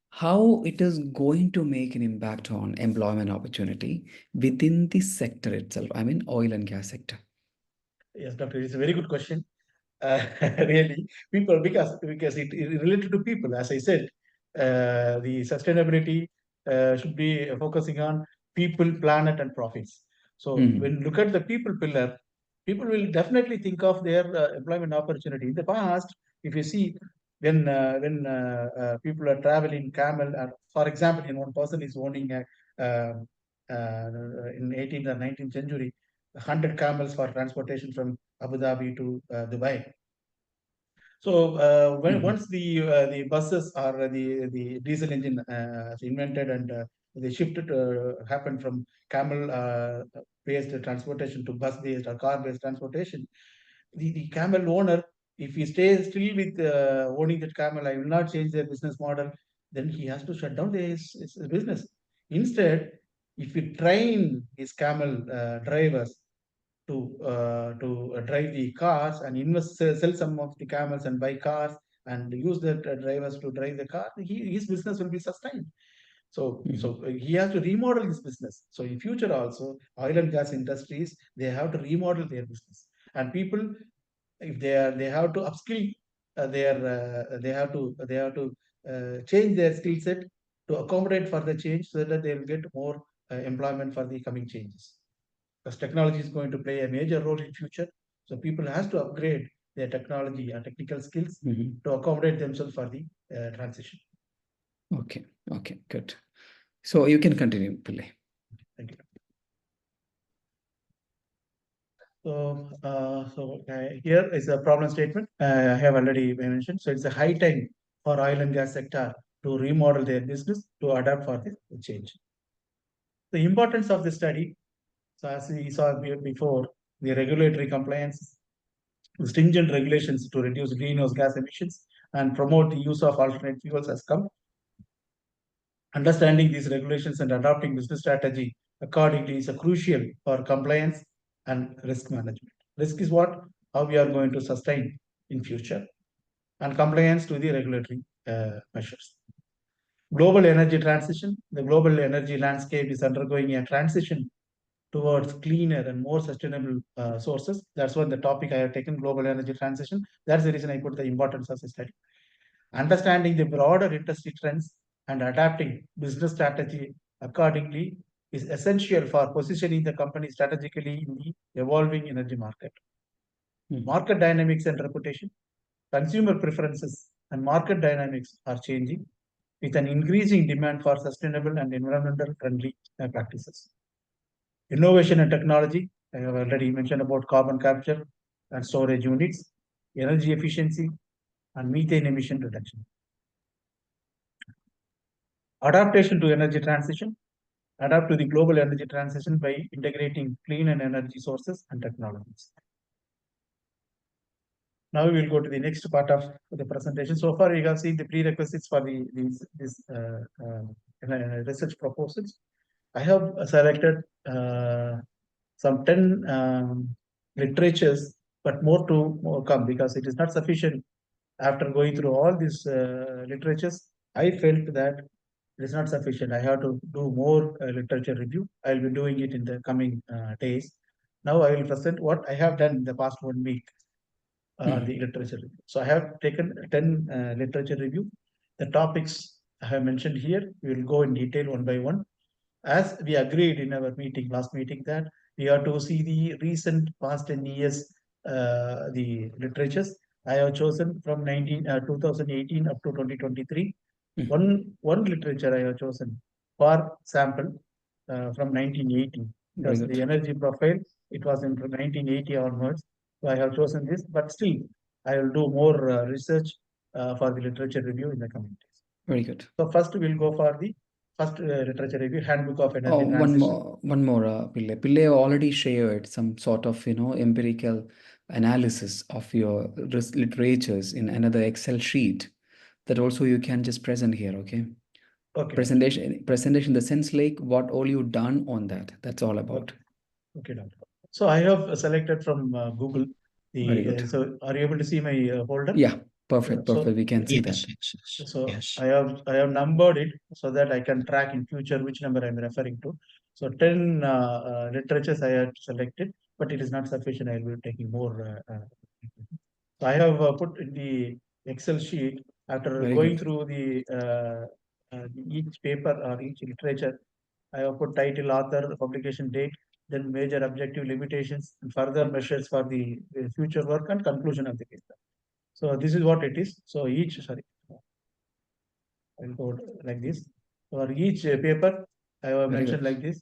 how it is going to make an impact on employment opportunity within the sector itself, I mean oil and gas sector. Yes, Doctor. It's a very good question. Really, people, because it related to people. As I said, the sustainability should be focusing on people, planet, and profits. So when you look at the people pillar, people will definitely think of their employment opportunity. In the past, if you see, when people are traveling camel, for example, one person is owning in 18th or 19th century 100 camels for transportation from Abu Dhabi to Dubai. So once the buses or the diesel engine invented and they shifted happened from camel based transportation to bus based or car based transportation, the camel owner, if he stays still with owning that camel, I will not change their business model, then he has to shut down his business. Instead, if you train his camel drivers to drive the cars and sell some of the camels and buy cars and use the drivers to drive the car, his business will be sustained. So he has to remodel his business. So in future also, oil and gas industries, they have to remodel their business. And people, if they have to upskill they have to change their skill set to accommodate for the change so that they will get more employment for the coming changes, because technology is going to play a major role in future. So people has to upgrade their technology and technical skills to accommodate themselves for the transition. Okay, good. So you can continue, Pillai. Thank you. So here is a problem statement I have already mentioned. So it's a high time for oil and gas sector to remodel their business to adapt for the change. The importance of the study, so as we saw before, the regulatory compliance, stringent regulations to reduce greenhouse gas emissions and promote the use of alternate fuels has come. Understanding these regulations and adopting business strategy accordingly is a crucial for compliance and risk management. Risk is what? How we are going to sustain in future, and compliance to the regulatory measures. Global energy transition. The global energy landscape is undergoing a transition towards cleaner and more sustainable sources. That's what the topic I have taken, global energy transition. That's the reason I put the importance of the study. Understanding the broader industry trends and adapting business strategy accordingly is essential for positioning the company strategically in the evolving energy market. Market dynamics and reputation. Consumer preferences and market dynamics are changing with an increasing demand for sustainable and environmental friendly practices. Innovation and technology. I have already mentioned about carbon capture and storage units, energy efficiency, and methane emission reduction. Adaptation to energy transition. Adapt to the global energy transition by integrating clean and energy sources and technologies. Now we will go to the next part of the presentation. So far, you have seen the prerequisites for these research proposals. I have selected some 10 literatures, but more to come because it is not sufficient After going through all these literatures, I felt that it is not sufficient. I have to do more literature review. I'll be doing it in the coming days. Now I will present what I have done in the past 1 week on the literature review. So I have taken 10 literature review. The topics I have mentioned here, we will go in detail one by one. As we agreed in our meeting, last meeting, that we have to see the recent past 10 years, the literatures. I have chosen from 2018 up to 2023. One literature I have chosen for sample from 1980, Very because the good. energy profile, it was in from 1980 onwards. So I have chosen this, but still I will do more research for the literature review in the coming days. Very good. So first we'll go for the first literature review, Handbook of Energy Oh, Transition. one more, Pille. Pille already shared some sort of, empirical analysis of your literatures in another Excel sheet that also you can just present here, okay? Okay. Presentation in the sense like what all you done on that. That's all about. Okay, doctor. So I have selected from Google Very the. good. So are you able to see my folder? Yeah, perfect, So perfect. We can see Yes, that. yes, So yes. I have numbered it so that I can track in future which number I'm referring to. So 10 literatures I have selected, but it is not sufficient. I will be taking more. So I have put in the Excel sheet after Very going good. through each paper or each literature. I have put title, author, publication date, then major objective limitations, and further measures for the future work and conclusion of the paper. So this is what it is. So I'll go like this. For each paper, I have Very mentioned good. like this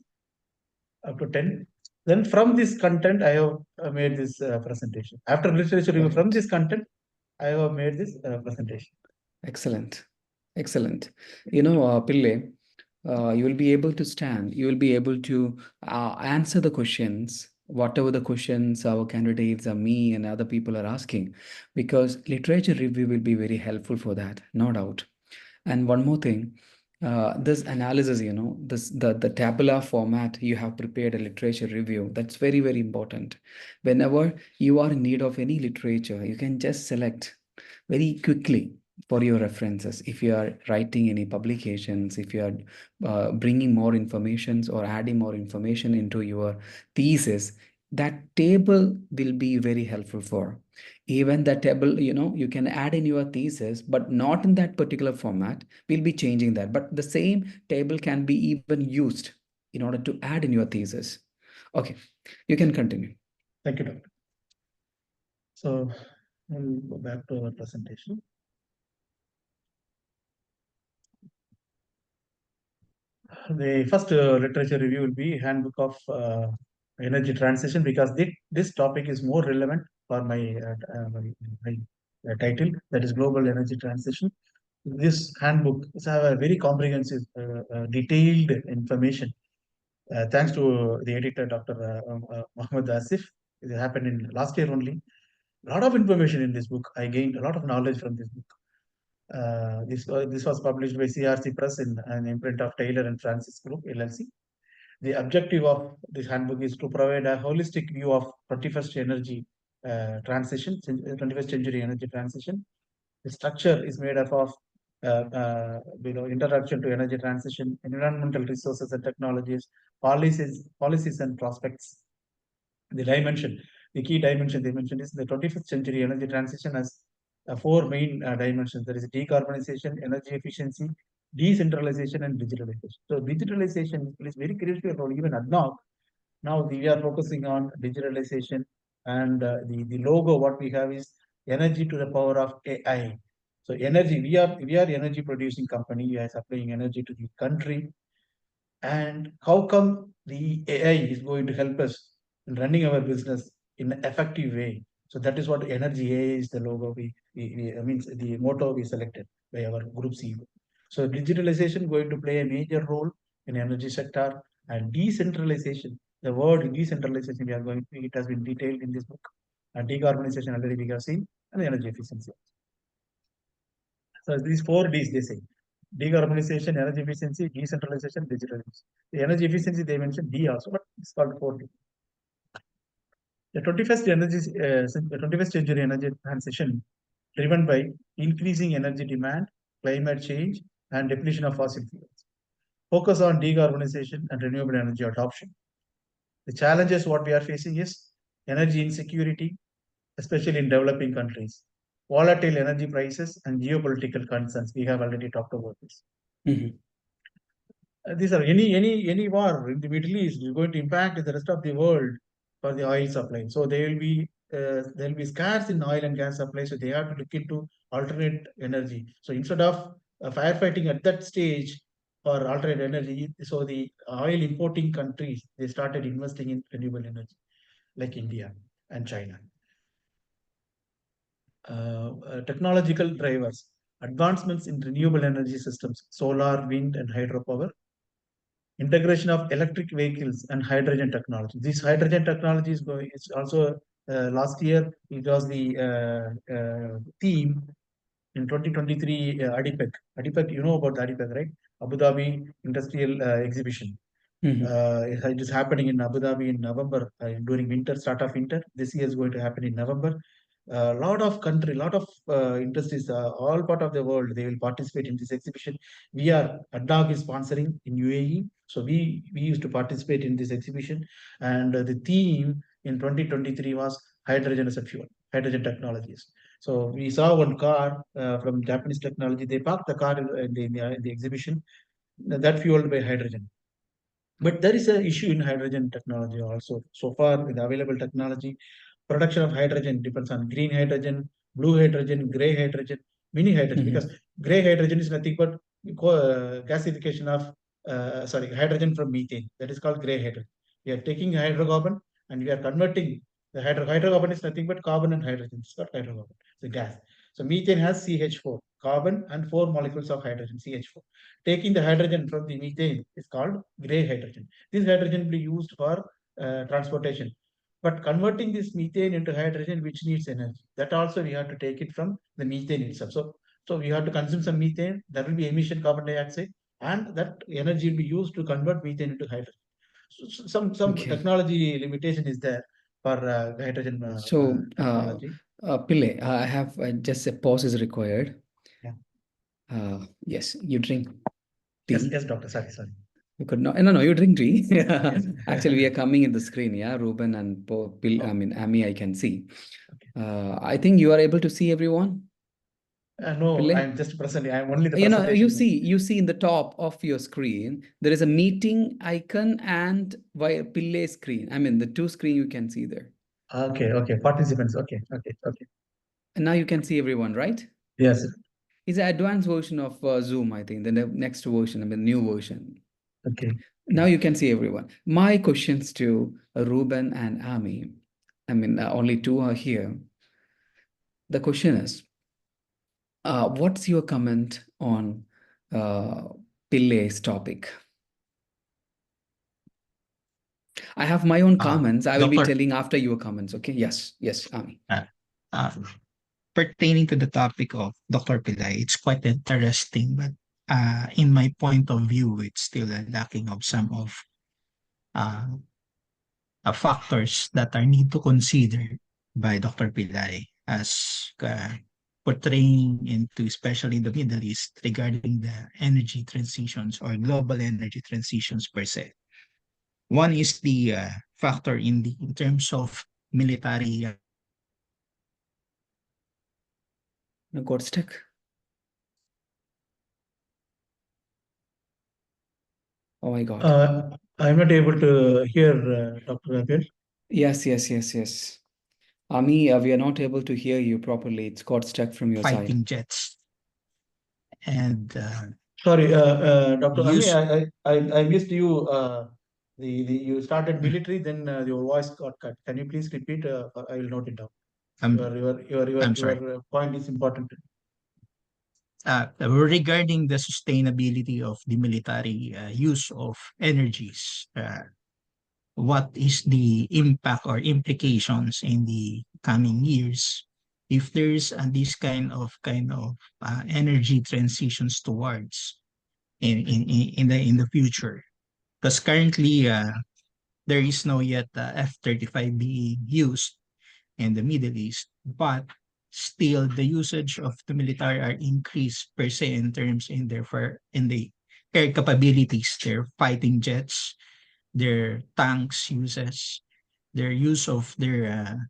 up to 10. Then from this content, I have made this presentation. After literature review, from Perfect. this content, I have made this presentation. Excellent. Excellent. Pille, you will be able to stand, you will be able to answer the questions, whatever the questions our candidates or me and other people are asking, because literature review will be very helpful for that, no doubt. And one more thing, this analysis, the tabular format you have prepared a literature review, that's very, very important. Whenever you are in need of any literature, you can just select very quickly for your references. If you are writing any publications, if you are bringing more informations or adding more information into your thesis, that table will be very helpful for. Even that table, you can add in your thesis, but not in that particular format. We'll be changing that. But the same table can be even used in order to add in your thesis. Okay, you can continue. Thank you, Doctor. So we'll go back to our presentation. The first literature review will be Handbook of Energy Transition, because this topic is more relevant for my title, that is Global Energy Transition. This handbook is have a very comprehensive, detailed information. Thanks to the editor, Dr. Mohammed Asif. It happened in last year only. A lot of information in this book. I gained a lot of knowledge from this book. This was published by CRC Press in an imprint of Taylor and Francis Group LLC. The objective of this handbook is to provide a holistic view of 21st energy transition, 21st century energy transition. The structure is made up of introduction to energy transition, environmental resources and technologies, policies and prospects. The key dimension they mentioned is the 21st century energy transition has four main dimensions. There is decarbonization, energy efficiency, decentralization, and digitalization. So digitalization plays very critical role. Even ADNOC, now we are focusing on digitalization, and the logo what we have is energy to the power of AI. So energy, we are energy producing company. We are supplying energy to the country, and how come the AI is going to help us in running our business in an effective way? So that is what energy AI is, the logo I mean the motto we selected by our group CEO. So digitalization going to play a major role in energy sector, and decentralization. The word decentralization it has been detailed in this book. And decarbonization already we have seen, and energy efficiency. So these four Ds they say: decarbonization, energy efficiency, decentralization, digitalization. The energy efficiency they mentioned D also, but it's called 4D. The 21st century energy transition driven by increasing energy demand, climate change, and depletion of fossil fuels. Focus on decarbonization and renewable energy adoption. The challenges what we are facing is energy insecurity, especially in developing countries, volatile energy prices, and geopolitical concerns. We have already talked about this. Mhm. These are any war in the Middle East is going to impact the rest of the world for the oil supply. So there will be scarce in oil and gas supply. So they have to look into alternate energy. So instead of firefighting at that stage for alternate energy, so the oil importing countries they started investing in renewable energy like India and China. Technological drivers, advancements in renewable energy systems, solar, wind, and hydropower, integration of electric vehicles and hydrogen technology. This hydrogen technology is going. It's also last year it was the theme in 2023 ADIPEC. ADIPEC, you know about the ADIPEC, right? Abu Dhabi Industrial Exhibition. Mhm. It is happening in Abu Dhabi in November during winter, start of winter. This year is going to happen in November. A lot of country, lot of industries, all part of the world, they will participate in this exhibition. We are ADNOC is sponsoring in UAE, so we used to participate in this exhibition, and the theme in 2023 was hydrogen as a fuel, hydrogen technologies. So we saw one car from Japanese technology. They parked the car in the exhibition that fueled by hydrogen. But there is an issue in hydrogen technology also. So far, with available technology, production of hydrogen depends on green hydrogen, blue hydrogen, gray hydrogen, mini hydrogen. Because Mhm. gray hydrogen is nothing but gasification of hydrogen from methane. That is called gray hydrogen. We are taking hydrocarbon and we are converting the hydrocarbon is nothing but carbon and hydrogen. It's not hydrocarbon. It's a gas. So methane has CH4, carbon and four molecules of hydrogen, CH4. Taking the hydrogen from the methane is called gray hydrogen. This hydrogen will be used for transportation. But converting this methane into hydrogen, which needs energy, that also we have to take it from the methane itself. So we have to consume some methane. There will be emission carbon dioxide, and that energy will be used to convert methane into hydrogen. So some Okay. technology limitation is there for hydrogen So, technology. Pillai, I have just a pause is required. Yeah. Yes, you drink Yes, tea. yes, doctor. Sorry. You could not. No, no, you drink tea. Yes. Actually, we are coming in the screen. Yeah, Ruben and I Oh, mean, Amy, I can see. okay. I think you are able to see everyone. No, Pillai. I'm just presenting. I'm only the You presentation. see, in the top of your screen, there is a meeting icon and via Pillai screen. I mean, the two screen you can see there. Okay. Participants. Okay. And now you can see everyone, right? Yes. It's an advanced version of Zoom, I think. The next version, I mean, new version. Okay. Now you can see everyone. My questions to Ruben and Ami. I mean, only two are here. The question is, what's your comment on Pillai's topic? I have my own comments. I will be Doctor, telling after your comments. Okay. Yes, Ami. uh, pertaining to the topic of Dr. Pillai, it's quite interesting, but in my point of view, it's still lacking of some of uh, factors that are need to consider by Dr. Pillai as portraying into especially the Middle East regarding the energy transitions or global energy transitions per se. One is the factor in terms of military I got stuck. Oh my God. I'm not able to hear Dr. Abel. Yes. Ami, we are not able to hear you properly. It's got stuck from your side. fighting jets and Sorry, Dr. Ami, use I missed you. The you started military, then your voice got cut. Can you please repeat? I will note it down. I'm I'm sorry. Your point is important. Regarding the sustainability of the military use of energies, what is the impact or implications in the coming years if there's this kind of energy transitions towards in the future? Because currently there is no yet F-35 being used in the Middle East, but still the usage of the military are increased per se in terms in the air capabilities, their fighting jets, their tanks uses, their use of their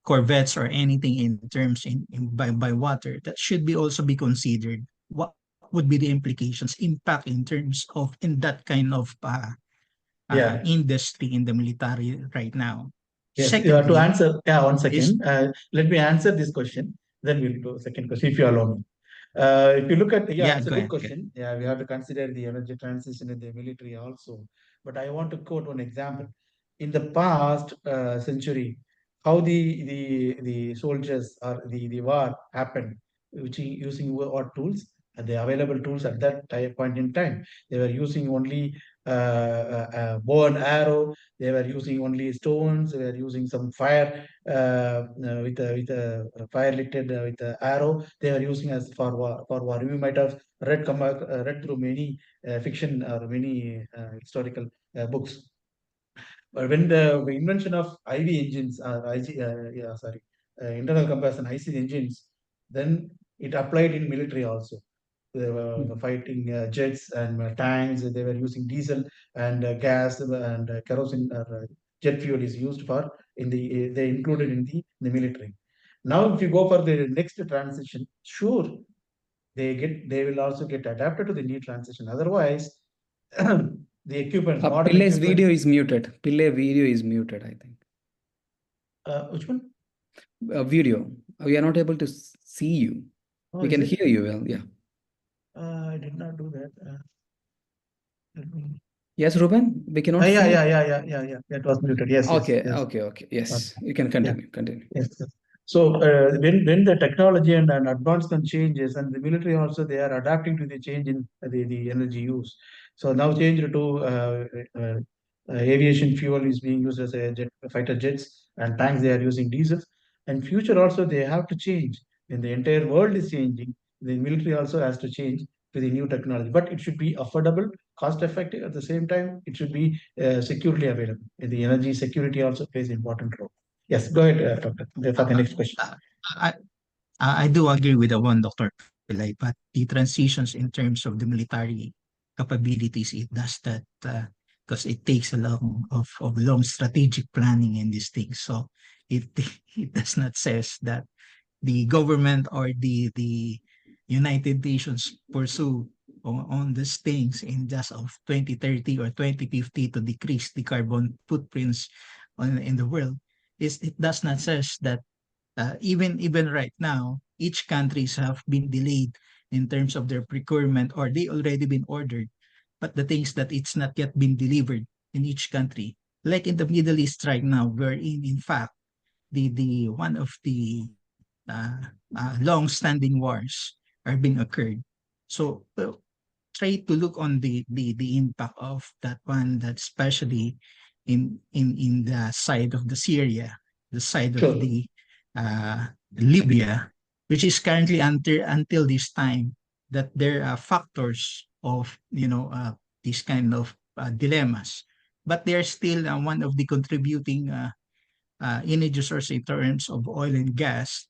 corvettes or anything in terms by water, that should be also be considered. What would be the implications, impact in terms of in that kind of Yeah. industry in the military right now? Yes, you have to Secondly, answer. Yeah, one is second. Let me answer this question. Then we'll go second question, if you allow me. If you look at, yeah, yeah, it's a go good ahead. question. Yeah, we have to consider the energy transition in the military also. But I want to quote one example. In the past century, how the soldiers or the war happened, which using what tools, the available tools at that point in time. They were using only bow and arrow. They were using only stones. They were using some fire with a fire lit with a arrow. They were using as for war. For war, you might have read through many fiction or many historical books. But when the invention of IV engines, yeah, sorry, internal combustion IC engines, then it applied in military also. They were Mm. fighting jets and tanks. They were using diesel and gas and kerosene or jet fuel is used for in the they included in the military. Now, if you go for the next transition, sure, they will also get adapted to the new transition. Otherwise, the equipment, modern Pillai's equipment, video is muted. Pillai video is muted, I think. which one? Video. We are not able to see you. Oh, We is can it? hear you well. Yeah. I did not do that. Let me. Yes, Ruben, we cannot Yeah, see. yeah. That was muted. Yes, yes, Okay, yes. okay, okay. Okay. Yes, you can Yeah. continue. Continue. Yes, yes. So when the technology and advancement changes, and the military also they are adapting to the change in the energy use. So now changed to aviation fuel is being used as a fighter jets and tanks. They are using diesels. And future also they have to change. When the entire world is changing, the military also has to change to the new technology. But it should be affordable, cost effective. At the same time, it should be securely available. And the energy security also plays an important role. Yes, go ahead, Doctor, for the Uh, next question. uh, I, I do agree with the one Dr. Pillay, but the transitions in terms of the military capabilities, it does that because it takes a of long strategic planning in these things. So it it does not says that the government or the United Nations pursue on these things in just of 2030 or 2050 to decrease the carbon footprints in the world. It does not says that even right now, each countries have been delayed in terms of their procurement or they already been ordered, but the things that it's not yet been delivered in each country, like in the Middle East right now, wherein in fact the one of the long-standing wars are being occurred. So try to look on the impact of that one, that especially in the side of the Syria, the side of Sure. the Libya, which is currently until this time that there are factors of these kind of dilemmas, but they're still one of the contributing energy source in terms of oil and gas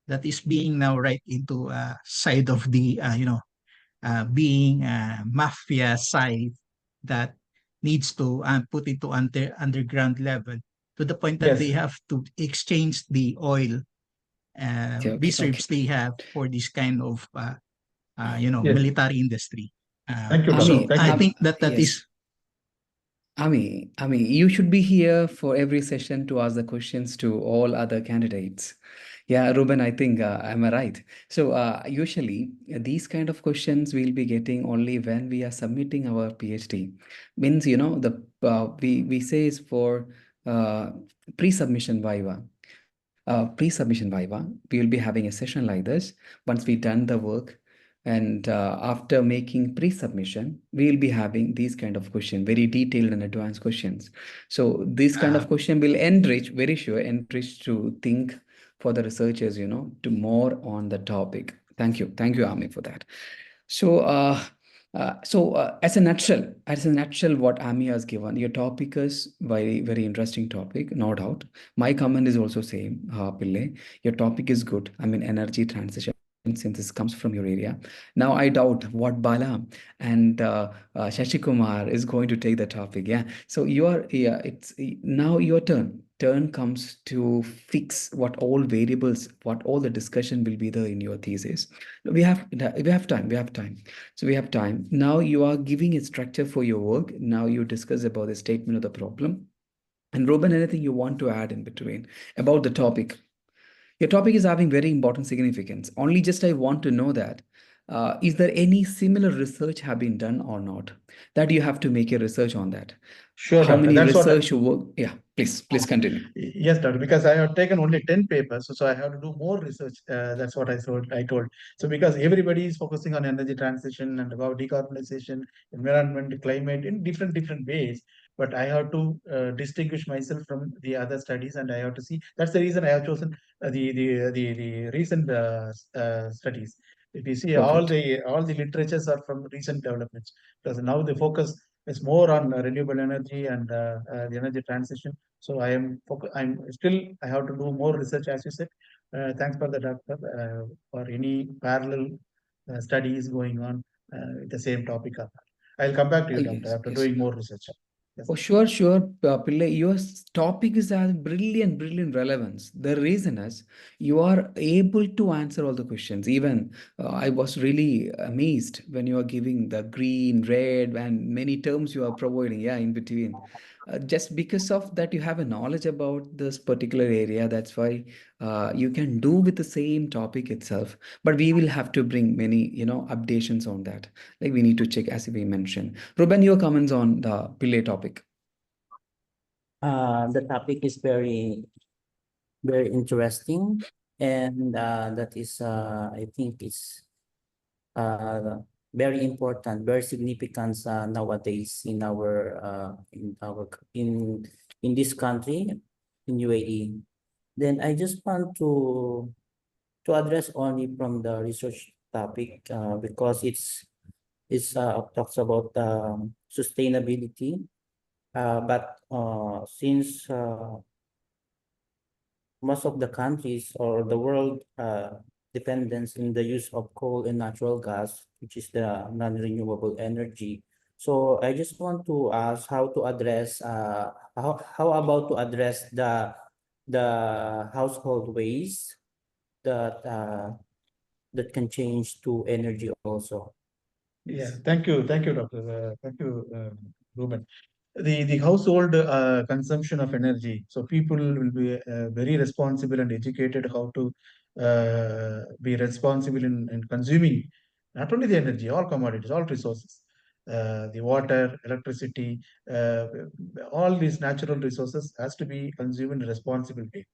that is being now right into side of the being mafia side that needs to put into underground level to the point that they Yes. have to exchange the oil Okay, okay, okay. reserves they have for this kind of Yes. military industry. Thank you, Doctor. Ami, Thank I you. think that that yes. is Ami, you should be here for every session to ask the questions to all other candidates. Yeah, Ruben, I think am I right? So usually these kind of questions we'll be getting only when we are submitting our PhD. Means the we say is for uh, pre-submission viva. Pre-submission viva. We will be having a session like this once we done the work. And after making pre-submission, we will be having these kind of question, very detailed and advanced questions. So this kind of uh, question will enrich, very sure, enrich to think for the researchers, to more on the topic. Thank you. Thank you, Ami, for that. So As a nutshell, what Ami has given, your topic is very, very interesting topic, no doubt. My comment is also same, Pillai. Your topic is good. I mean, energy transition, since this comes from your area. Now, I doubt what Bala and Shashi Kumar is going to take the topic. Yeah. So yeah, it's now your turn. Turn comes to fix what all variables, what all the discussion will be there in your thesis. We have time. We have time. So we have time. Now you are giving a structure for your work. Now you discuss about the statement of the problem. And Ruben, anything you want to add in between about the topic? Your topic is having very important significance. Only just I want to know that is there any similar research have been done or not? That you have to make a research on that. Sure, How doctor. many That's what. research you work? Yeah, please continue. Yes, doctor. Because I have taken only 10 papers, so I have to do more research. That's what I told. So because everybody is focusing on energy transition and about decarbonization, environment, climate in different ways. But I have to distinguish myself from the other studies, and I have to see. That's the reason I have chosen the recent studies. If you see, Perfect. all the literatures are from recent developments, because now the focus is more on renewable energy and the energy transition. So I'm still, I have to do more research, as you said. Thanks for the doctor for any parallel studies going on with the same topic or not. I'll come back to you, doctor, Yes, after yes. doing more research. Yes. Oh, sure, Pillai. Your topic is a brilliant relevance. The reason is you are able to answer all the questions. Even I was really amazed when you are giving the green, red, and many terms you are providing. Yeah, in between. Just because of that, you have a knowledge about this particular area. That's why you can do with the same topic itself. But we will have to bring many, updations on that. Like we need to check, as we mentioned. Ruben, your comments on the Pillai topic. The topic is very interesting, and that is I think it's uh, very important, very significant nowadays in this country, in UAE. Then I just want to address only from the research topic because it's talks about sustainability. But since most of the countries or the world dependence in the use of coal and natural gas, which is the non-renewable energy. So I just want to ask how to address how about to address the household waste that can change to energy also. Yeah, thank you, doctor. Thank you, Ruben. The household consumption of energy. So people will be very responsible and educated how to be responsible in consuming not only the energy, all commodities, all resources, the water, electricity, uh, all these natural resources has to be consumed in a responsible way.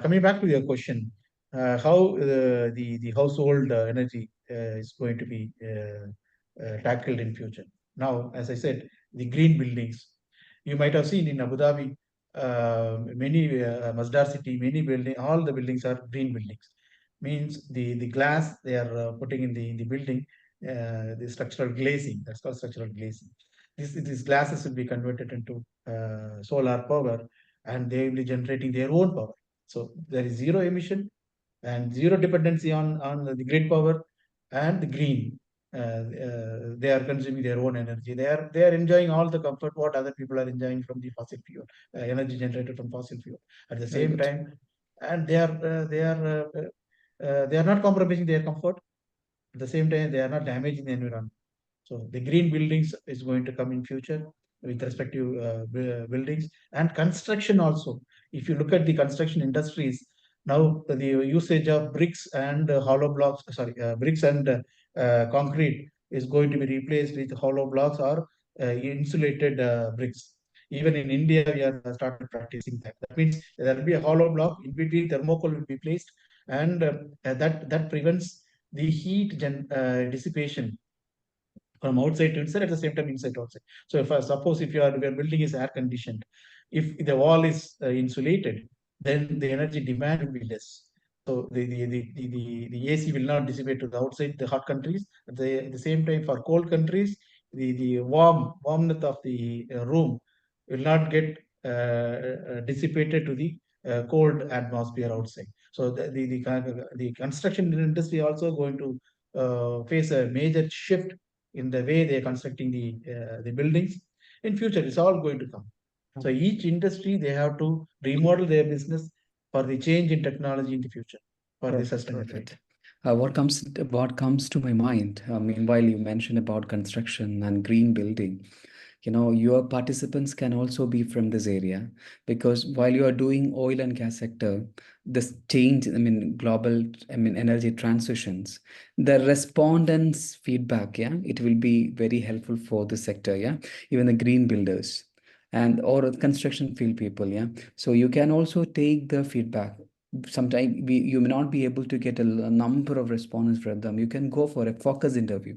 Coming back to your question, how the household energy is going to be tackled in future. Now, as I said, the green buildings. You might have seen in Abu Dhabi, many Masdar city, many building, all the buildings are green buildings. Means the glass they are putting in the building, the structural glazing. That's called structural glazing. These glasses will be converted into solar power, and they will be generating their own power. So there is zero emission and zero dependency on the grid power and the green. They are consuming their own energy. They are enjoying all the comfort what other people are enjoying from the fossil fuel energy generated from fossil fuel. At the Very same good. time, and they are not compromising their comfort. At the same time, they are not damaging the environment. So the green buildings is going to come in future with respective buildings and construction also. If you look at the construction industries, now the usage of bricks and hollow blocks, sorry, bricks and concrete is going to be replaced with hollow blocks or insulated bricks. Even in India, we are started practicing that. That means there will be a hollow block in between thermocol will be placed, and that prevents the heat dissipation from outside to inside, at the same time inside to outside. So if suppose if your building is air conditioned, if the wall is insulated, then the energy demand will be less. So the AC will not dissipate to the outside the hot countries. At the same time, for cold countries, the warmth of the room will not get dissipated to the cold atmosphere outside. So the construction industry also going to face a major shift in the way they are constructing the buildings. In future, it's all going to come. So each industry they have to remodel their business for the change in technology in the future for the sustainability. Perfect. What comes to my mind, meanwhile you mentioned about construction and green building, your participants can also be from this area, because while you are doing oil and gas sector, this change, global, energy transitions, the respondents feedback, yeah, it will be very helpful for the sector, yeah, even the green builders and or construction field people, yeah. So you can also take the feedback. Sometimes you may not be able to get a number of responses from them. You can go for a focus interview,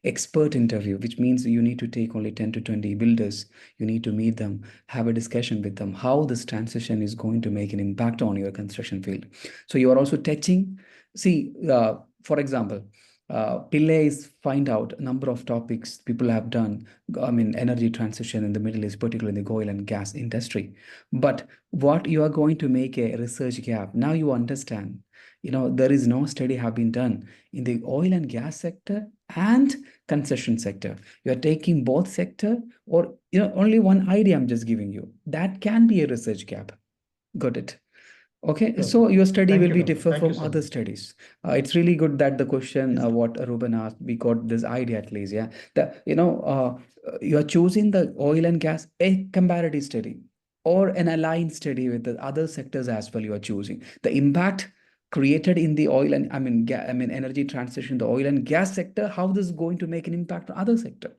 expert interview, which means you need to take only 10 to 20 builders. You need to meet them, have a discussion with them, how this transition is going to make an impact on your construction field. So you are also touching, see, for example, Pillai is find out a number of topics people have done, energy transition in the Middle East, particularly in the oil and gas industry. But what you are going to make a research gap, now you understand, there is no study have been done in the oil and gas sector and concession sector. You are taking both sector, or only one idea I'm just giving you. That can be a research gap. Got it? Okay, Sure. so your study Thank will you, be Doctor. differ Thank you from so other much. studies. It's really good that the question Yes. what Ruben asked, we got this idea at least. Yeah, you are choosing the oil and gas a comparative study or an aligned study with the other sectors as well. You are choosing the impact created in the oil and energy transition, the oil and gas sector. How this is going to make an impact on other sector.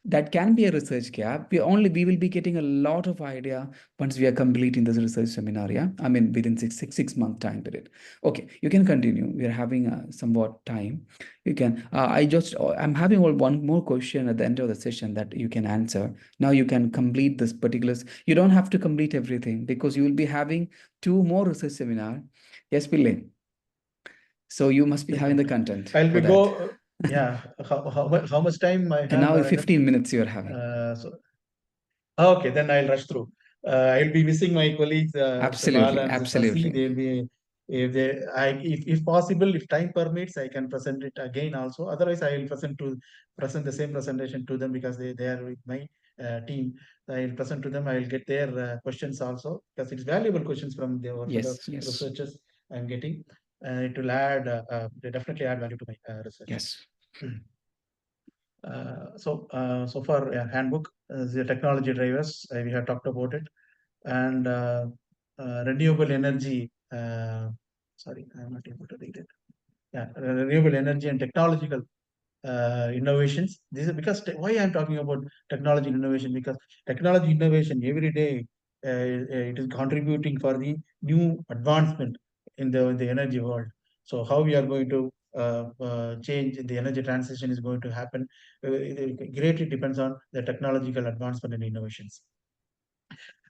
That can be a research gap. We will be getting a lot of idea once we are completing this research seminar. Yeah, within six month time period. Okay, you can continue. We are having somewhat time. You can. I'm having one more question at the end of the session that you can answer. Now you can complete this particulars. You don't have to complete everything because you will be having 2 more research seminar. Yes, Pillai. So you must be having the content I'll for be that. yeah. How much time I And have now left? 15 minutes you are having. So okay, then I'll rush through. I'll be missing my colleagues, Mr. Bala Absolutely, and Mr. Sasi. absolutely. They'll be, if possible, if time permits, I can present it again also. Otherwise, I will present the same presentation to them because they are with my team. I will present to them. I will get their questions also because it's valuable questions from our fellow Yes, yes, researchers I'm getting. It will add, they definitely add value to my research. yes. So far, handbook, the technology drivers, we have talked about it, and renewable energy. Sorry, I'm not able to read it. Yeah, renewable energy and technological innovations. This is because why I'm talking about technology innovation, because technology innovation every day it is contributing for the new advancement in the energy world. So how we are going to change the energy transition is going to happen. It greatly depends on the technological advancement and innovations.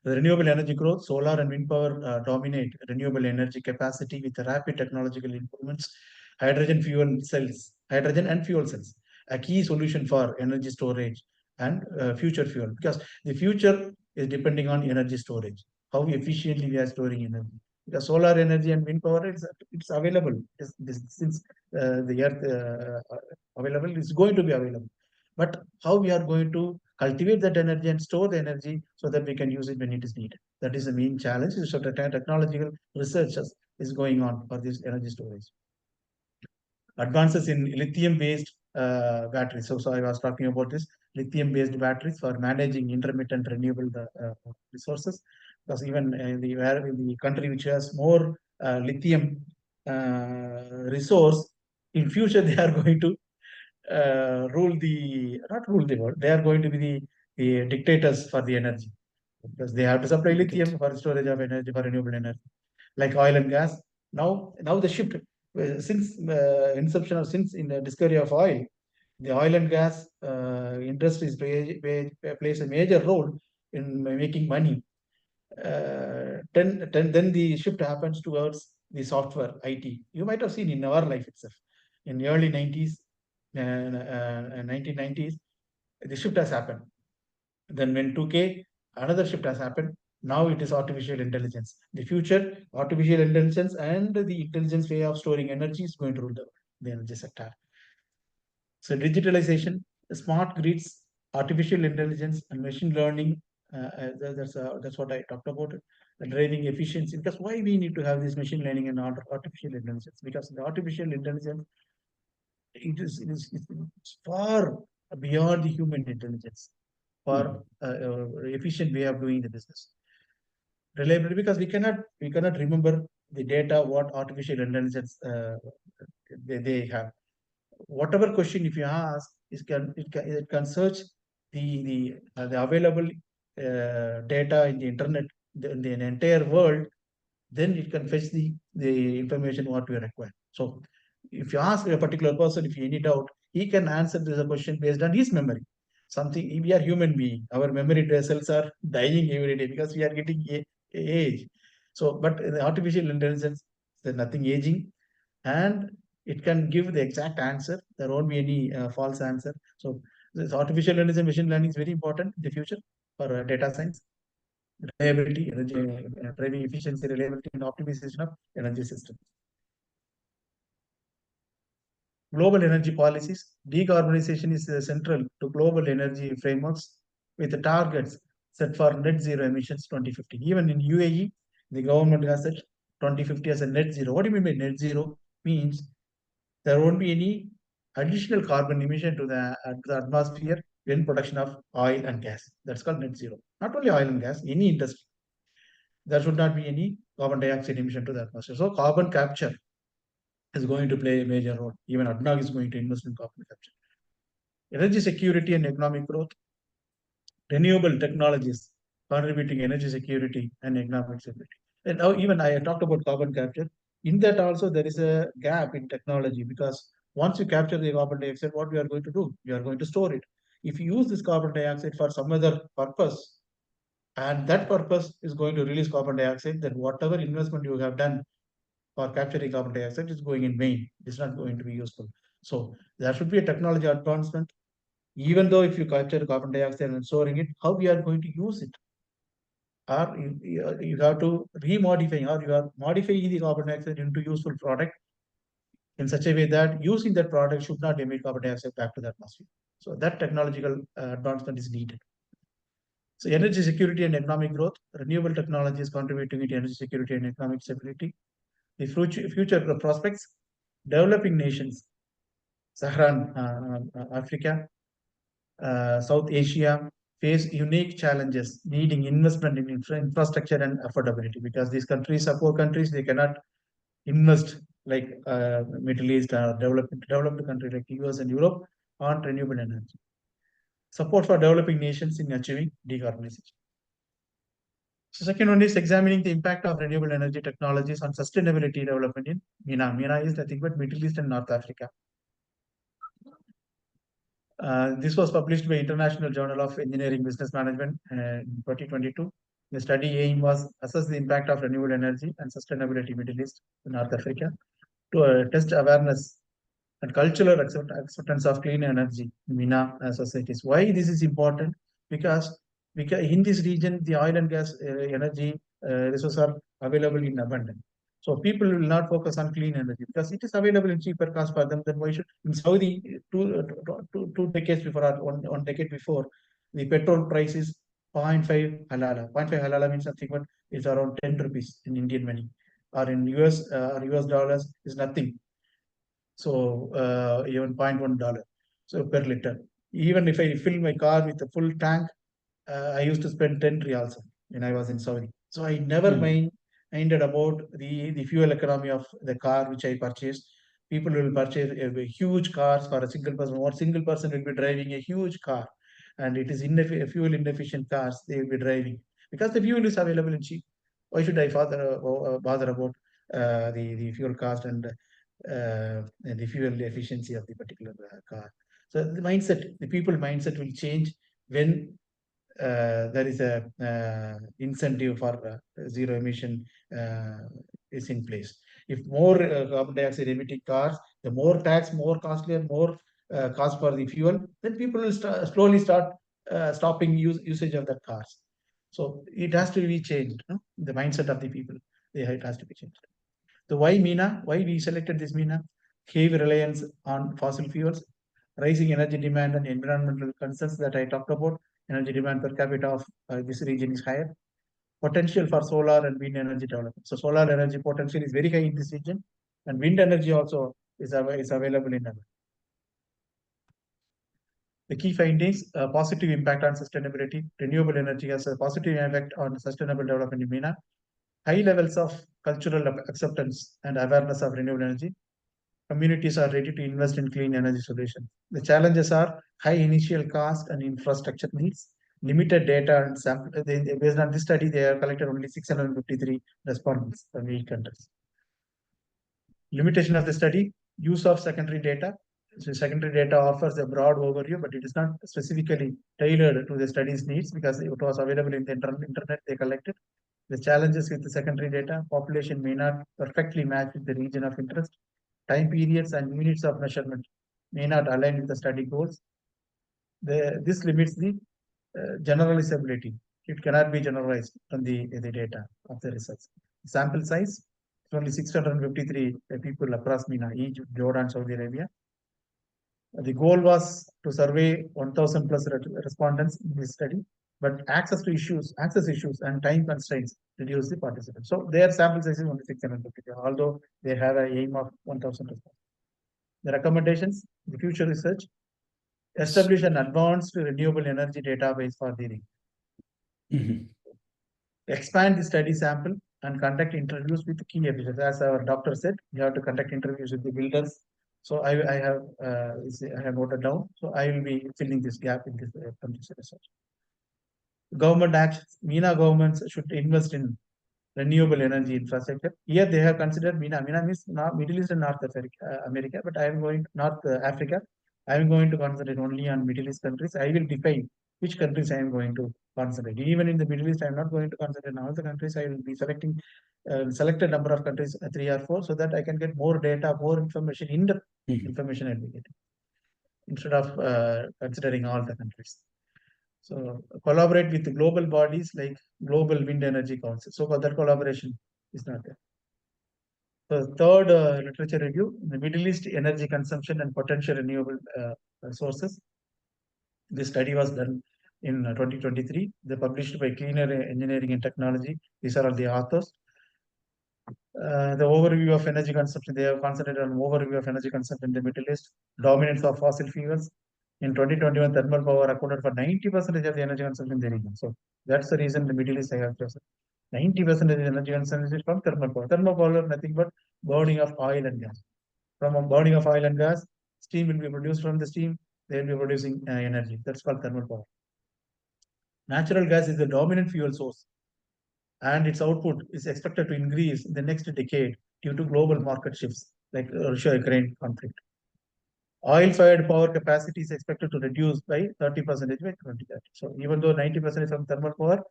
The renewable energy growth, solar and wind power dominate renewable energy capacity with rapid technological improvements. Hydrogen and fuel cells, a key solution for energy storage and future fuel. Because the future is depending on energy storage, how efficiently we are storing energy. Because solar energy and wind power, it's available. Since the earth available, it's going to be available. But how we are going to cultivate that energy and store the energy so that we can use it when it is needed. That is the main challenge. So technological research is going on for this energy storage. Advances in lithium-based batteries. So I was talking about this lithium-based batteries for managing intermittent renewable resources. Because even in the country which has more lithium resource, in future they are going to not rule the world. They are going to be the dictators for the energy because they have to supply lithium for storage of energy for renewable energy, like oil and gas. Now the shift since inception or since in the discovery of oil, the oil and gas industries plays a major role in making money. Then the shift happens towards the software IT. You might have seen in our life itself. In the early 90s and 1990s, the shift has happened. Then when 2K, another shift has happened. Now it is artificial intelligence. The future, artificial intelligence and the intelligence way of storing energy is going to rule the energy sector. So digitalization, smart grids, artificial intelligence, and machine learning. That's what I talked about. Driving efficiency. Because why we need to have this machine learning and artificial intelligence? Because the artificial intelligence, it's far beyond the human intelligence, for efficient way of doing the business. Reliability, because we cannot remember the data what artificial intelligence they have. Whatever question if you ask, it can search the available data in the internet, in the entire world, then it can fetch the information what we require. So if you ask a particular person, if you any doubt, he can answer this question based on his memory. Something, we are human being, our memory cells are dying every day because we are getting age. So, but the artificial intelligence, there's nothing aging, and it can give the exact answer. There won't be any false answer. So this artificial intelligence, machine learning is very important in the future for data science, reliability, energy, driving efficiency, reliability, and optimization of energy systems. Global energy policies, decarbonization is central to global energy frameworks with the targets set for net zero emissions 2050. Even in UAE, the government has set 2050 as a net zero. What do you mean by net zero? Means there won't be any additional carbon emission to the atmosphere when production of oil and gas. That's called net zero. Not only oil and gas, any industry. There should not be any carbon dioxide emission to the atmosphere. So carbon capture is going to play a major role. Even ADNOC is going to invest in carbon capture. Energy security and economic growth, renewable technologies contributing energy security and economic stability. And now even I talked about carbon capture. In that also there is a gap in technology, because once you capture the carbon dioxide, what we are going to do? We are going to store it. If you use this carbon dioxide for some other purpose, and that purpose is going to release carbon dioxide, then whatever investment you have done for capturing carbon dioxide is going in vain. It's not going to be useful. So there should be a technology advancement. Even though if you capture carbon dioxide and storing it, how we are going to use it? Or you have to remodify, or you are modifying the carbon dioxide into useful product in such a way that using that product should not emit carbon dioxide back to the atmosphere. So that technological advancement is needed. So energy security and economic growth, renewable technologies contributing to energy security and economic stability. The future prospects, developing nations, Saharan Africa, South Asia face unique challenges needing investment in infrastructure and affordability, because these countries are poor countries, they cannot invest like Middle East or developed country like US and Europe on renewable energy. Support for developing nations in achieving decarbonization. So second one is examining the impact of renewable energy technologies on sustainability development in MENA. MENA is nothing but Middle East and North Africa. This was published by International Journal of Engineering Business Management in 2022. The study aim was assess the impact of renewable energy and sustainability in Middle East and North Africa to test awareness and cultural acceptance of clean energy in MENA societies. Why this is important? Because in this region, the oil and gas energy resources are available in abundance. So people will not focus on clean energy because it is available in cheaper cost for them. Then why should in Saudi two decades before, or one decade before, the petrol price is 0.5 halala. 0.5 halala means nothing but it's around 10 rupees in Indian money, or in US dollars is nothing. So even $0.1 so per liter. Even if I fill my car with a full tank, I used to spend 10 riyals when I was in Saudi. So I never minded about the fuel economy of the car which I purchased. People will purchase a huge cars for a single person. One single person will be driving a huge car, and it is fuel inefficient cars they will be driving because the fuel is available in cheap. Why should I bother about the fuel cost and the fuel efficiency of the particular car? So the people mindset will change when there is a incentive for zero emission is in place. If more carbon dioxide emitting cars, the more tax, more costly, and more cost for the fuel, then people will slowly start stopping usage of that cars. So it has to be changed, no? The mindset of the people. It has to be changed. So why MENA? Why we selected this MENA? Heavy reliance on fossil fuels, rising energy demand and environmental concerns that I talked about. Energy demand per capita of this region is higher. Potential for solar and wind energy development. So solar energy potential is very high in this region, and wind energy also is available in America. The key findings: positive impact on sustainability. Renewable energy has a positive effect on sustainable development in MENA. High levels of cultural acceptance and awareness of renewable energy. Communities are ready to invest in clean energy solutions. The challenges are high initial cost and infrastructure needs, limited data and sample. Based on this study, they have collected only 653 respondents from 8 countries. Limitation of the study: use of secondary data. So secondary data offers a broad overview, but it is not specifically tailored to the study's needs because it was available in the internet they collected. The challenges with the secondary data: population may not perfectly match with the region of interest. Time periods and units of measurement may not align with the study goals. This limits the generalizability. It cannot be generalized from the data of the research. Sample size: only 653 people across MENA, Egypt, Jordan, Saudi Arabia. The goal was to survey 1,000 plus respondents in this study, but access issues and time constraints reduce the participants. So their sample size is only 650, although they have an aim of 1,000 respondents. The recommendations: the future research, establish an advanced renewable energy database for the Mhm. expand the study sample and conduct interviews with key officials. As our doctor said, you have to conduct interviews with the builders. So I have noted down. So I will be filling this gap in this from this research. Government actions: MENA governments should invest in renewable energy infrastructure. Here they have considered MENA. MENA means Middle East and North America, but I am going to North Africa. I am going to concentrate only on Middle East countries. I will define which countries I am going to concentrate. Even in the Middle East, I am not going to concentrate on all the countries. I will be selecting selected number of countries, 3 or 4, so that I can get more data, more information, in-depth information I will get instead of considering all the countries. So collaborate with the global bodies like Global Wind Energy Council. So for that collaboration is not there. So third literature review: the Middle East energy consumption and potential renewable sources. This study was done in 2023. They published by Cleaner Engineering and Technology. These are all the authors. The overview of energy consumption. They have concentrated on overview of energy consumption in the Middle East. Dominance of fossil fuels. In 2021, thermal power accounted for 90% of the energy consumption in the region. So that's the reason the Middle East I have chosen. 90% of the energy consumption is from thermal power. Thermal power is nothing but burning of oil and gas. From a burning of oil and gas, steam will be produced. From the steam, they will be producing energy. That's called thermal power. Natural gas is the dominant fuel source, and its output is expected to increase in the next decade due to global market shifts like Russia-Ukraine conflict. Oil-fired power capacity is expected to reduce by 30% by 2030. So even though 90% is from thermal power,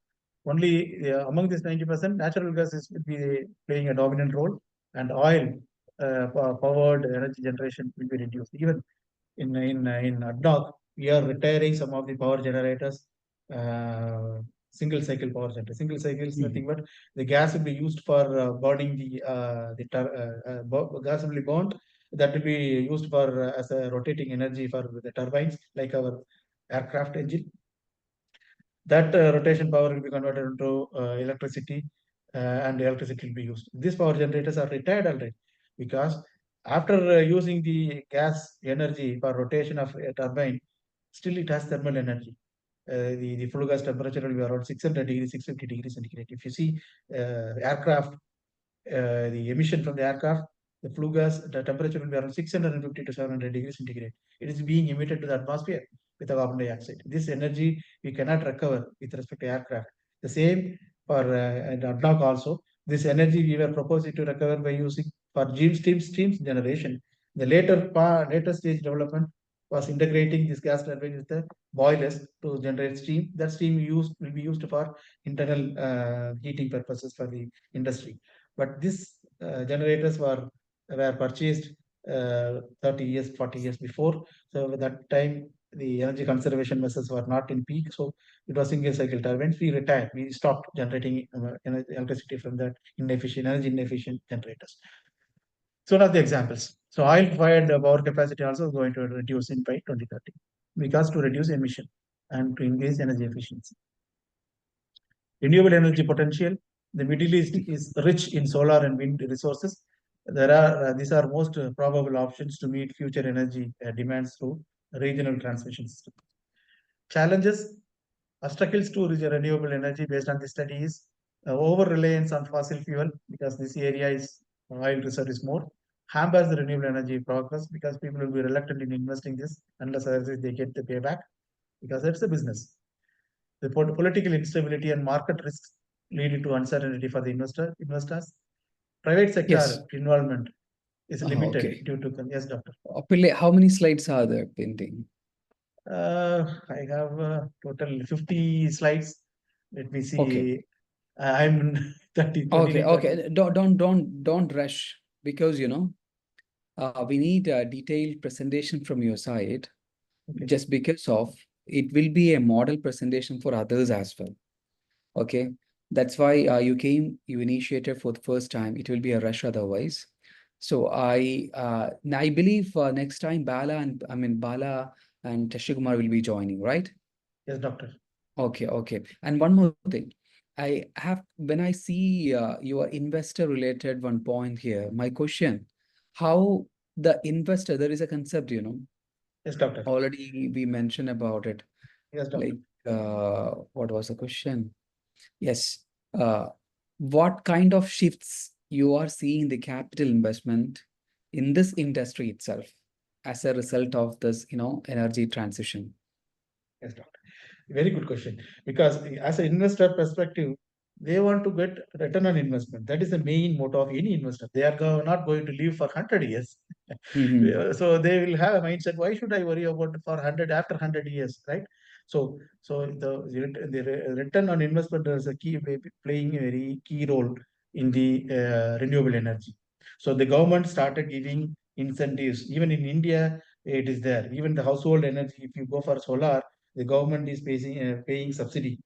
only among this 90%, natural gas will be playing a dominant role, and oil powered energy generation will be reduced. Even in ADNOC, we are retiring some of the power generators, single cycle power generators. Single cycle is nothing but the gas will be used for burning gas will be burned. That will be used for as a rotating energy for the turbines, like our aircraft engine. That rotation power will be converted into electricity, and electricity will be used. These power generators are retired already because after using the gas energy for rotation of a turbine, still it has thermal energy. The flue gas temperature will be around 600 degrees, 650 degrees centigrade. If you see aircraft, the emission from the aircraft, the flue gas, the temperature will be around 650 to 700 degrees centigrade. It is being emitted to the atmosphere with the carbon dioxide. This energy we cannot recover with respect to aircraft. The same for ADNOC also. This energy we were proposing to recover by using for steam generation. The later stage development was integrating this gas turbine with the boilers to generate steam. That steam will be used for internal heating purposes for the industry. But this generators were purchased 30 years, 40 years before. So at that time, the energy conservation measures were not in peak. So it was single cycle turbines. We retired. We stopped generating electricity from that energy inefficient generators. So one of the examples. So oil-fired power capacity also is going to reduce in by 2030 because to reduce emission and to increase energy efficiency. Renewable energy potential. The Middle East is rich in solar and wind resources. These are most probable options to meet future energy demands through regional transmission system. Challenges, obstacles to renewable energy based on this study is over reliance on fossil fuel because this area is oil reserve is more, hampers the renewable energy progress because people will be reluctant in investing this unless they get the payback because it's a business. The political instability and market risks leading to uncertainty for the investors. Private sector Yes. involvement is limited Okay. due to yes, doctor. Pillai, how many slides are there pending? I have total 50 slides. Let me see. Okay. I'm 30, 29, Okay. 30. Don't rush because we need a detailed presentation from your side. Okay. Just because of it will be a model presentation for others as well. Okay, that's why you initiated for the first time. It will be a rush otherwise. So I believe next time Bala and Tashikumar will be joining, right? Yes, doctor. Okay. And one more thing. When I see your investor related one point here, my question, how the investor, there is a concept, Yes, doctor. already we mentioned about it. Yes, doctor. Like, what was the question? Yes. What kind of shifts you are seeing the capital investment in this industry itself as a result of this, energy transition? Yes, doctor. Very good question. Because as an investor perspective, they want to get return on investment. That is the main motto of any investor. They are not going to live for 100 years. So they will have a mindset, why should I worry about for 100 after 100 years, right? So the return on investment is a key, playing a very key role in the renewable energy. So the government started giving incentives. Even in India, it is there. Even the household energy, if you go for solar, the government is paying subsidy.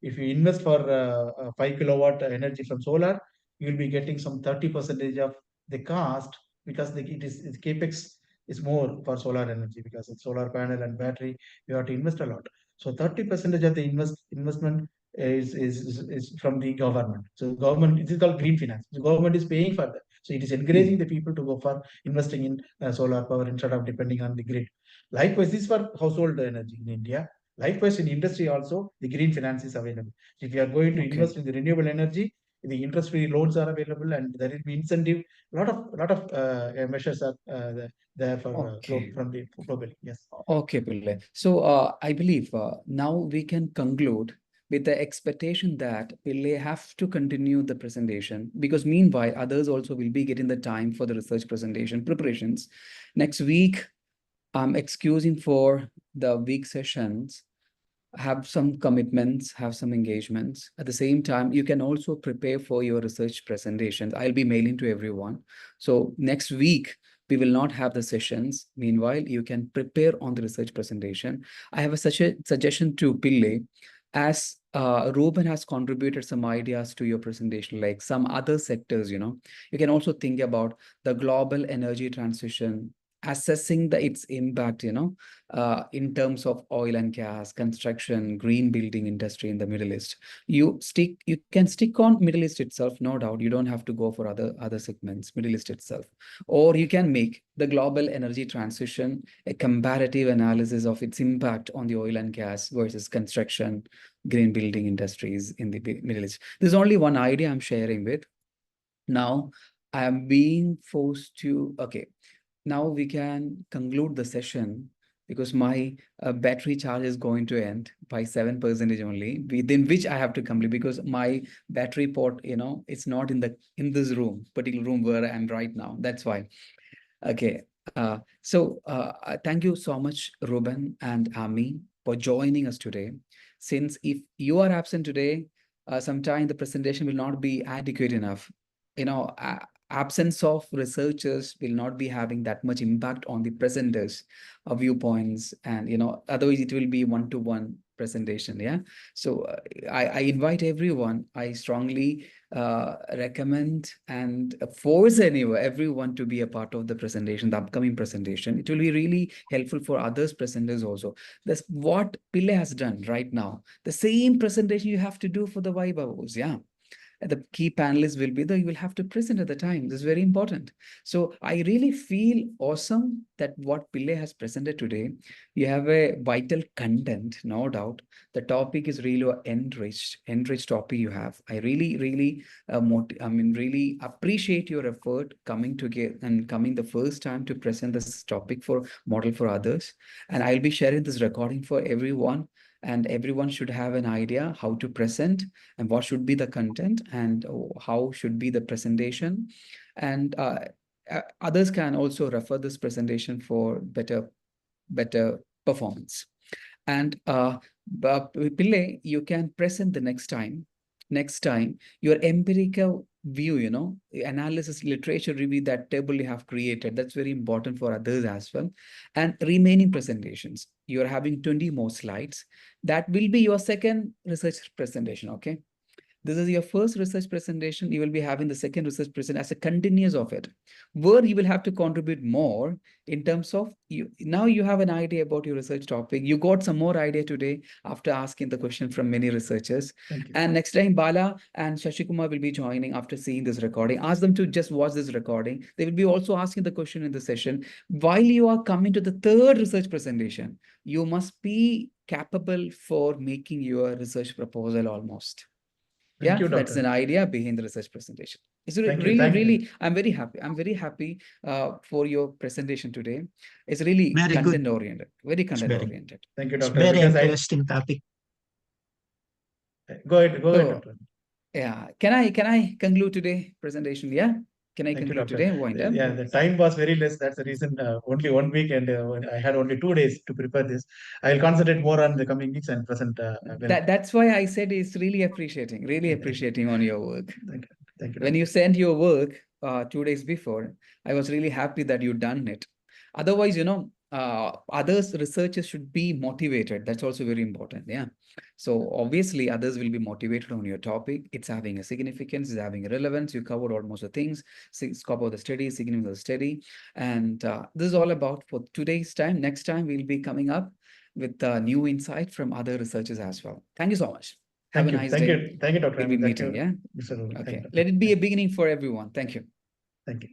If you invest for 5 kilowatt energy from solar, you will be getting some 30% of the cost because it's capex is more for solar energy because it's solar panel and battery. You have to invest a lot. So 30% of the investment is from the government. So government, it is called green finance. The government is paying for that. So it is encouraging the people to go for investing in solar power instead of depending on the grid. Likewise, this is for household energy in India. Likewise, in industry also, the green finance is available. So if you are going to invest in the renewable energy, the interest-free loans are available, and there will be incentive. Lot of measures are there for from the globally. Yes. Okay, Pillai. So I believe now we can conclude with the expectation that Pillai have to continue the presentation because meanwhile others also will be getting the time for the research presentation preparations. Next week, I'm excusing for the week sessions, have some commitments, have some engagements. At the same time, you can also prepare for your research presentations. I'll be mailing to everyone. So next week, we will not have the sessions. Meanwhile, you can prepare on the research presentation. I have such a suggestion to Pillai, as Ruben has contributed some ideas to your presentation, like some other sectors, you can also think about the global energy transition, assessing its impact, in terms of oil and gas, construction, green building industry in the Middle East. You can stick on Middle East itself, no doubt. You don't have to go for other segments, Middle East itself. Or you can make the global energy transition a comparative analysis of its impact on the oil and gas versus construction, green building industries in the Middle East. There's only one idea I'm sharing with. Now, I am being forced to, okay, now we can conclude the session because my battery charge is going to end by 7% only, within which I have to complete because my battery port, it's not in this particular room where I'm right now. That's why. Okay. So thank you so much, Ruben and Ami, for joining us today. Since if you are absent today, sometimes the presentation will not be adequate enough. absence of researchers will not be having that much impact on the presenters' viewpoints, and otherwise it will be one-to-one presentation. Yeah. So I invite everyone. I strongly recommend and force everyone to be a part of the presentation, the upcoming presentation. It will be really helpful for others presenters also. That's what Pille has done right now. The same presentation you have to do for the Vaibhavas. Yeah. The key panelists will be there. You will have to present at the time. This is very important. So I really feel awesome that what Pille has presented today. You have a vital content, no doubt. The topic is really enriched topic you have. I really, really, really appreciate your effort coming together and coming the first time to present this topic for model for others. And I'll be sharing this recording for everyone. And everyone should have an idea how to present and what should be the content and how should be the presentation. And others can also refer this presentation for better performance. And Pillai, you can present the next time your empirical view, analysis, literature review, that table you have created. That's very important for others as well. And remaining presentations, you're having 20 more slides. That will be your second research presentation. Okay. This is your first research presentation. You will be having the second research presentation as a continuous of it, where you will have to contribute more in terms of you. Now you have an idea about your research topic. You got some more idea today after asking the question from many researchers. Thank you. And next time, Bala and Shashikumar will be joining after seeing this recording. Ask them to just watch this recording. They will be also asking the question in the session. While you are coming to the third research presentation, you must be capable for making your research proposal almost. Thank you, That's Doctor. an idea behind the research presentation. It's Thank you. really, Thank you. really, I'm very happy. I'm very happy for your presentation today. It's really Very good. content oriented, very content very- oriented. Thank you, It's Doctor. very Because interesting topic. Go ahead, So, Doctor. Yeah, can I conclude today presentation? Yeah, can I Thank you, conclude Doctor. today? Wind up. Yeah, the time was very less. That's the reason. Only 1 week, and I had only 2 days to prepare this. I'll concentrate more on the coming weeks and present. That's why I said it's really appreciating on your work. Thank you. Thank you. When you sent your work 2 days before, I was really happy that you done it. Otherwise, others researchers should be motivated. That's also very important. Yeah. So obviously others will be motivated on your topic. It's having a significance, it's having a relevance. You covered almost the things, scope of the study, significance of the study. And this is all about for today's time. Next time we'll be coming up with new insight from other researchers as well. Thank you so much. Have a nice day. Thank you, Doctor. We'll be Thank meeting. you, Yeah. Mr. Rule. Thank Okay. you. Let it be a beginning for everyone. Thank you. Thank you.